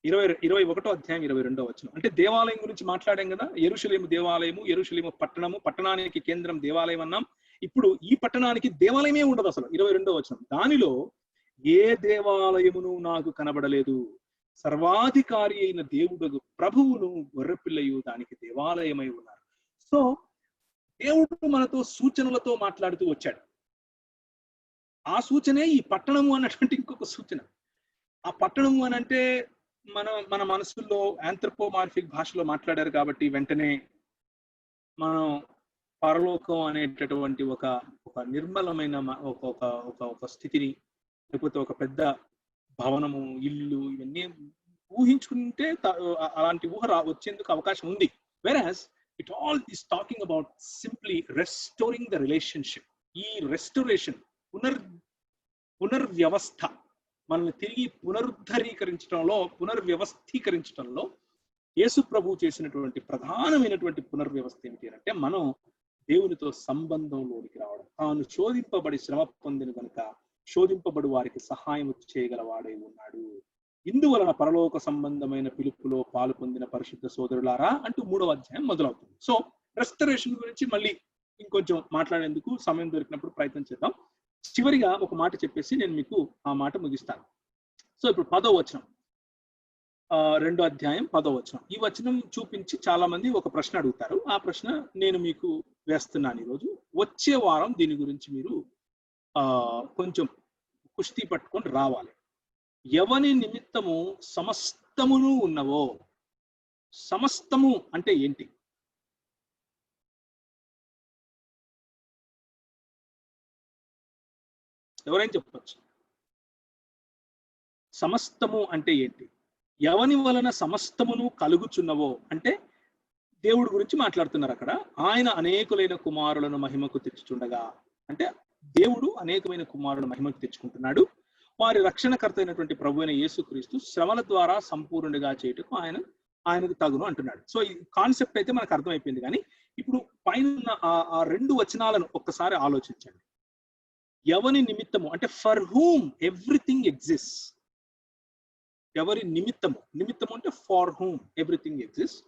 A: 21వ అధ్యాయం 22వ వచనం. అంటే దేవాలయం గురించి మాట్లాడాం కదా, యెరూషలేము దేవాలయము, యెరూషలేము పట్టణము, పట్టణానికి కేంద్రం దేవాలయం అన్నాం. ఇప్పుడు ఈ పట్టణానికి దేవాలయమే ఉండదు అసలు. 22వ వచనం, దానిలో ఏ దేవాలయమును నాకు కనబడలేదు, సర్వాధికారి అయిన దేవుడు ప్రభువును గొర్రెపిల్లయు దానికి దేవాలయమై ఉన్నారు. సో దేవుడు మనతో సూచనలతో మాట్లాడుతూ వచ్చాడు. ఆ సూచనే ఈ పట్టణము అన్నటువంటి ఇంకొక సూచన. ఆ పట్టణము అని అంటే మన మనసుల్లో ఆంథ్రోపోమార్ఫిక్ భాషలో మాట్లాడారు కాబట్టి వెంటనే మనం పరలోకం అనేటటువంటి ఒక నిర్మలమైన ఒక స్థితిని, లేకపోతే ఒక పెద్ద భవనము, ఇల్లు, ఇవన్నీ ఊహించుకుంటే అలాంటి ఊహ వచ్చేందుకు అవకాశం ఉంది. Whereas it all is talking about simply restoring the relationship. ఈ రెస్టోరేషన్, పునర్వ్యవస్థ, మనల్ని తిరిగి పునర్వ్యవస్థీకరించడంలో యేసు ప్రభు చేసినటువంటి ప్రధానమైనటువంటి పునర్వ్యవస్థ ఏమిటి అంటే, మనం దేవునితో సంబంధంలోనికి రావడం. తాను శోధింపబడి శ్రమ పొందిన కనుక శోధింపబడి వారికి సహాయం చేయగలవాడై ఉన్నాడు. ఇందువలన పరలోక సంబంధమైన పిలుపులో పాలు పొందిన పరిశుద్ధ సోదరులారా అంటూ 3వ అధ్యాయం మొదలవుతుంది. సో రెస్టరేషన్ గురించి మళ్ళీ ఇంకొంచెం మాట్లాడేందుకు సమయం దొరికినప్పుడు ప్రయత్నం చేద్దాం. చివరిగా ఒక మాట చెప్పేసి నేను మీకు ఆ మాట ముగిస్తాను. సో ఇప్పుడు 10వ వచనం, 2వ అధ్యాయం 10వ వచనం. ఈ వచనం చూపించి చాలా మంది ఒక ప్రశ్న అడుగుతారు. ఆ ప్రశ్న నేను మీకు వేస్తున్నాను ఈరోజు. వచ్చే వారం దీని గురించి మీరు కొంచెం కుస్తీ పట్టుకొని రావాలి. ఎవని నిమిత్తము సమస్తమును ఉన్నవో. సమస్తము అంటే ఏంటి? ఎవరైనా చెప్పచ్చు. సమస్తము అంటే ఏంటి? ఎవని వలన సమస్తమును కలుగుచున్నవో అంటే దేవుడి గురించి మాట్లాడుతున్నారు అక్కడ. ఆయన అనేకులైన కుమారులను మహిమకు తెచ్చుచుండగా, అంటే దేవుడు అనేకమైన కుమారులను మహిమకు తెచ్చుకుంటున్నాడు. వారి రక్షణకర్త అయినటువంటి ప్రభు అయిన యేసుక్రీస్తు శ్రమల ద్వారా సంపూర్ణుడిగా చేయుటకు ఆయనకు తగును అంటున్నాడు. సో ఈ కాన్సెప్ట్ అయితే మనకు అర్థమైపోయింది. కానీ ఇప్పుడు పైన ఆ 2 వచనాలను ఒక్కసారి ఆలోచించండి. ఎవని నిమిత్తము అంటే ఫర్ హూమ్ ఎవ్రీథింగ్ ఎగ్జిస్ట్. ఎవరి నిమిత్తము, నిమిత్తము అంటే ఫార్ హూమ్ ఎవ్రీథింగ్ ఎగ్జిస్ట్.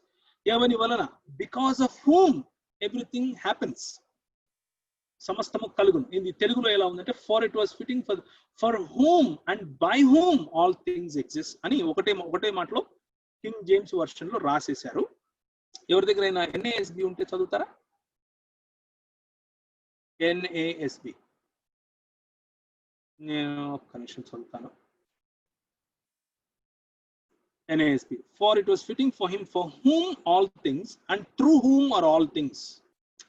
A: ఎవని వలన, because of whom everything happens. సమస్తము కలుగును. ఇది తెలుగులో ఎలా ఉందంటే for it was fitting for whom and by whom all things exist అని ఒకటే మాటలో కింగ్ జేమ్స్ వర్షన్ లో రాసేశారు. ఎవరి దగ్గర NASB ఉంటే చదువుతారా? NASB నేను ఒక్క నిమిషం చదువుతాను. NASB, for it was fitting for him for whom all things and through whom are all things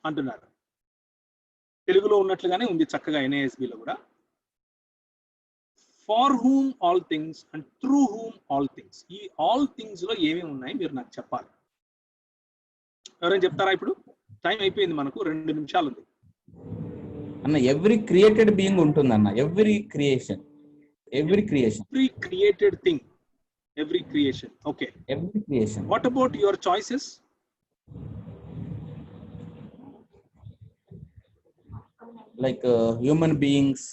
A: అంటున్నారు. తెలుగులో ఉన్నట్లుగానే ఉంది చక్కగా NASB లో కూడా. For whom all things and through whom all things. ఈ ఆల్ థింగ్స్ లో ఏమేమి ఉన్నాయి మీరు నాకు చెప్పాలి. ఎవరైనా చెప్తారా? ఇప్పుడు టైం అయిపోయింది, మనకు 2 నిమిషాలు ఉంది
E: అన్న. ఎవ్రీ క్రియేటెడ్ బీయింగ్ ఉంటుంది అన్న. Every creation, every
A: created thing, every creation. Okay,
E: every creation.
A: What about your choices?
E: Like human beings,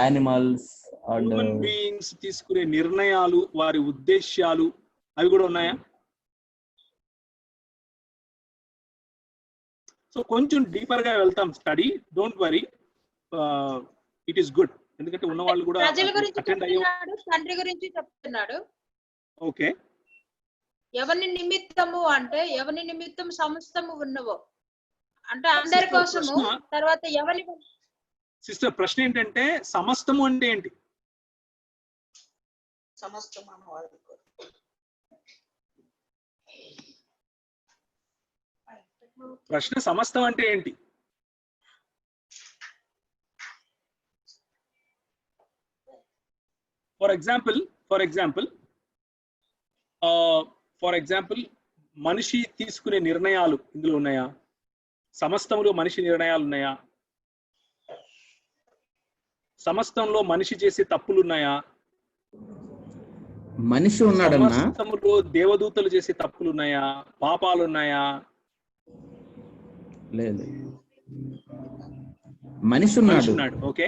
E: animals,
A: human beings తీసుకునే నిర్ణయాలు, వారి ఉద్దేశ్యాలు, అవి కూడా ఉన్నాయా? సో కొంచెం డీపర్ గా వెళ్తాం study. Don't worry, it is good. ఎందుకంటే ఉన్న వాళ్ళు కూడా
B: ప్రజల గురించి చెప్తున్నాడు, తండ్రి గురించి చెప్తున్నాడు.
A: ఓకే,
B: ఎవరి నిమిత్తము అంటే ఎవరి నిమిత్తం సమస్తము ఉన్నవో అంటే అందరి కోసము. తర్వాత ఎవరి
A: సిస్టర్ ప్రశ్న ఏంటంటే సమస్తము అంటే ఏంటి? ప్రశ్న సమస్తం అంటే ఏంటి? ఫర్ ఎగ్జాంపుల్ మనిషి తీసుకునే నిర్ణయాలు ఇందులో ఉన్నాయా? సమస్తంలో మనిషి నిర్ణయాలు ఉన్నాయా? సమస్తంలో మనిషి చేసే తప్పులు ఉన్నాయా?
E: మనిషి ఉన్నాడన్నా.
A: సమస్తంలో దేవదూతలు చేసే తప్పులు ఉన్నాయా? పాపాలు ఉన్నాయా?
E: లేదు, మనిషి ఉన్నాడు.
A: ఓకే,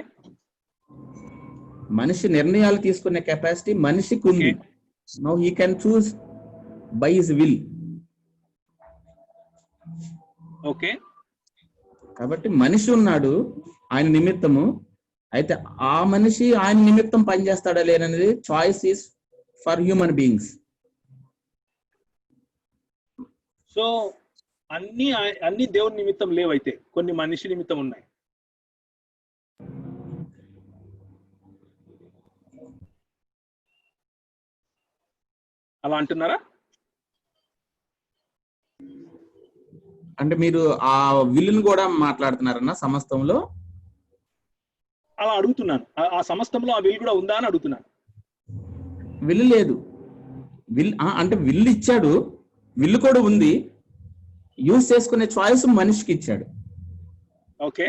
E: మనిషి నిర్ణయాలు తీసుకునే కెపాసిటీ మనిషికి ఉంది. Now he can choose by his will.
A: Okay.
E: కాబట్టి మనిషి ఉన్నాడు ఆయన నిమిత్తము, అయితే ఆ మనిషి ఆయన నిమిత్తం పనిచేస్తాడా లేననేది choice is for human beings.
A: So అన్ని దేవుని నిమిత్తం లేవైతే కొన్ని మనిషి నిమిత్తం ఉన్నాయి. అలా అంటున్నారా?
E: అంటే మీరు ఆ విల్లును కూడా మాట్లాడుతున్నారన్న సమస్తంలో?
A: అలా అడుగుతున్నాను. ఆ సమస్తంలో ఆ విల్ కూడా ఉందా అని అడుగుతున్నాను.
E: విల్లు లేదు. అంటే విల్లు ఇచ్చాడు, విల్లు కూడా ఉంది, యూజ్ చేసుకునే చాయిస్ మనిషికి ఇచ్చాడు.
A: Okay,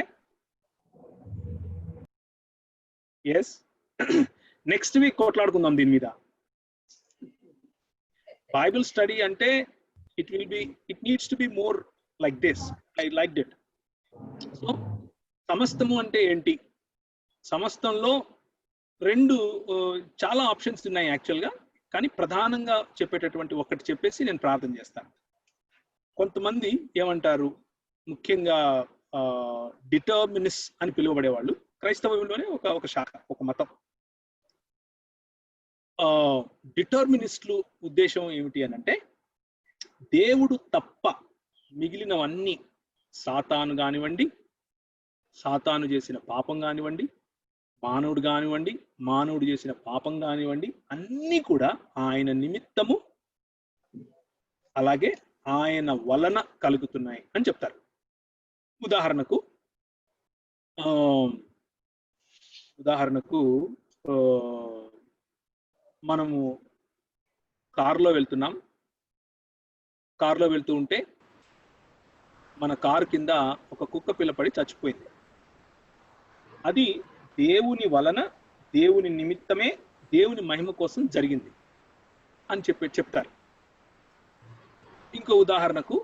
A: yes. నెక్స్ట్ వీక్ కొట్లాడుకుందాం దీని మీద. బైబిల్ స్టడీ అంటే it needs to be more like this. I like it. So సమస్తము అంటే ఏంటి? సమస్తంలో రెండు చాలా ఆప్షన్స్ ఉన్నాయి యాక్చువల్గా, కానీ ప్రధానంగా చెప్పేటటువంటి ఒకటి చెప్పేసి నేను ప్రార్థన చేస్తాను. కొంతమంది ఏమంటారు, ముఖ్యంగా డిటర్మినిస్ అని పిలువబడేవాళ్ళు క్రైస్తవంలోనే ఒక శాఖ, ఒక మతం. డిటర్మినిస్టులు ఉద్దేశం ఏమిటి అని అంటే, దేవుడు తప్ప మిగిలినవన్నీ సాతాను కానివ్వండి, సాతాను చేసిన పాపం కానివ్వండి, మానవుడు కానివ్వండి, మానవుడు చేసిన పాపం కానివ్వండి, అన్నీ కూడా ఆయన నిమిత్తము అలాగే ఆయన వలన కలుగుతున్నాయి అని చెప్తారు. ఉదాహరణకు మనము కారులో వెళ్తున్నాం. కారులో వెళ్తూ ఉంటే మన కారు కింద ఒక కుక్క పిల్ల పడి చచ్చిపోయింది. అది దేవుని వలన, దేవుని నిమిత్తమే, దేవుని మహిమ కోసం జరిగింది అని చెప్తారు. ఇంకో ఉదాహరణకు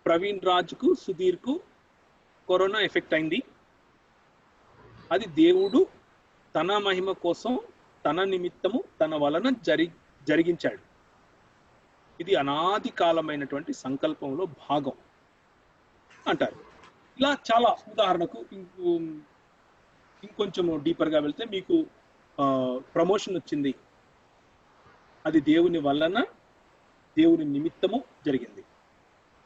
A: ప్రవీణ్ రాజ్కు, సుధీర్కు కరోనా ఎఫెక్ట్ అయింది. అది దేవుడు తన మహిమ కోసం, తన నిమిత్తము, తన వలన జరిగించాడు. ఇది అనాది కాలమైనటువంటి సంకల్పంలో భాగం అంటారు. ఇలా చాలా ఉదాహరణకు ఇంకొంచెం డీపర్గా వెళ్తే మీకు ప్రమోషన్ వచ్చింది, అది దేవుని వలన, దేవుని నిమిత్తము జరిగింది.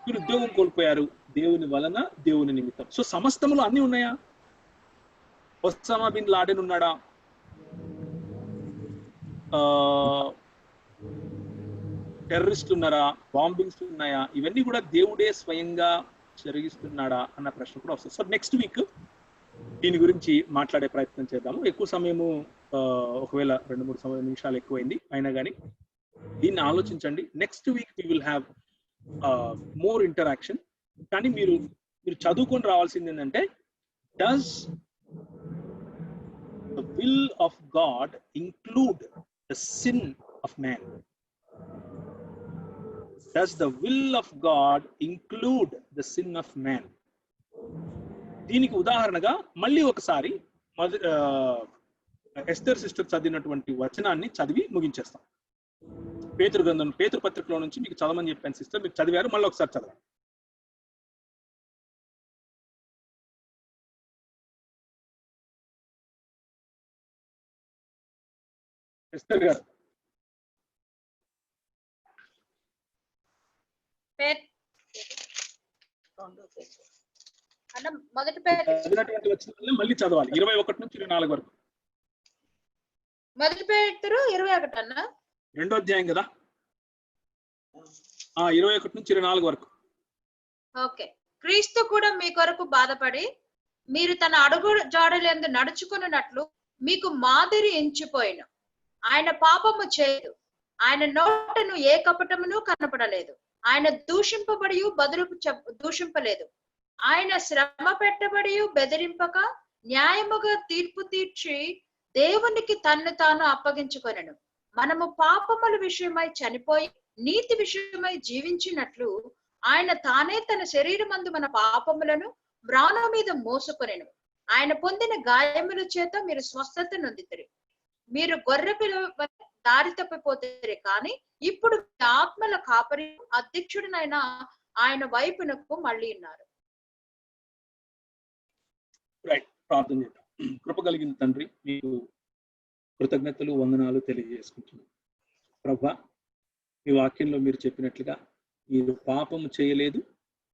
A: మీరు ఉద్యోగం కోల్పోయారు, దేవుని వలన, దేవుని నిమిత్తం. సో సమస్తములు అన్నీ ఉన్నాయా? ఒసామా బిన్ లాడెన్ ఉన్నాడా? టెర్రరిస్టులు ఉన్నారా? బాంబింగ్స్ ఉన్నాయా? ఇవన్నీ కూడా దేవుడే స్వయంగా జరిగిస్తున్నాడా అన్న ప్రశ్న కూడా వస్తుంది. సో నెక్స్ట్ వీక్ దీని గురించి మాట్లాడే ప్రయత్నం చేద్దాము. ఎక్కువ సమయము, ఒకవేళ 2-3 నిమిషాలు ఎక్కువైంది అయినా కానీ దీన్ని ఆలోచించండి. Next week we will have more interaction. కానీ మీరు చదువుకొని రావాల్సింది ఏంటంటే, does the will of God include the sin of man? Does the will of God include the sin of man? దీనికి ఉదాహరణగా మళ్ళీ ఒకసారి ఎస్తర్ సిస్టర్ చదివినటువంటి వచనాన్ని చదివి ముగించేస్తాం. పేతురు గ్రంథం, పేతురు పత్రికలో నుంచి మీకు చదవమని చెప్పాను సిస్టర్, మీరు చదివారు, మళ్ళీ ఒకసారి చదవండి. ఎస్తర్ గారు.
B: మొదటి
A: మళ్ళీ చదవాలి 21 నుంచి 24 వరకు.
B: మొదటి పేతురు 21 అన్న,
A: 2వ అధ్యాయం కదా. 21 నుంచి 24 వరకు.
B: ఓకే. క్రీస్తు కూడా మీ కొరకు బాధపడి మీరు తన అడుగు జాడలందు నడుచుకున్నట్లు మీకు మాదిరి ఎంచిపోయిన ఆయన పాపము చేయదు, ఆయన నోటను ఏ కపటమును కనపడలేదు, ఆయన దూషింపబడి బదులు దూషింపలేదు, ఆయన శ్రమ పెట్టబడి బెదిరింపక న్యాయముగా తీర్పు తీర్చి దేవునికి తన్ను తాను అప్పగించుకొనెను. మనము పాపముల విషయమై చనిపోయి నీతి విషయమై జీవించినట్లు ఆయన తానే తన శరీరమందు మన పాపములను మ్రాను మీద మోసుకొనెను. ఆయన పొందిన గాయముల చేత మీరు స్వస్థత నొందితిరి. మీరు గొర్రె పిల్ల దారి తప్పిపోతారే కానీ ఇప్పుడు ఆత్మల కాపరి అధ్యక్షుడినైన ఆయన వైపునకు మళ్ళీ ఉన్నారు.
A: రైట్, ప్రార్థన చేద్దాం. కృప కలిగిన తండ్రి, మీకు కృతజ్ఞతలు, వందనాలు తెలియజేసుకుంటున్నాం. ప్రభువా, మీ వాక్యంలో మీరు చెప్పినట్లుగా మీరు పాపము చేయలేదు,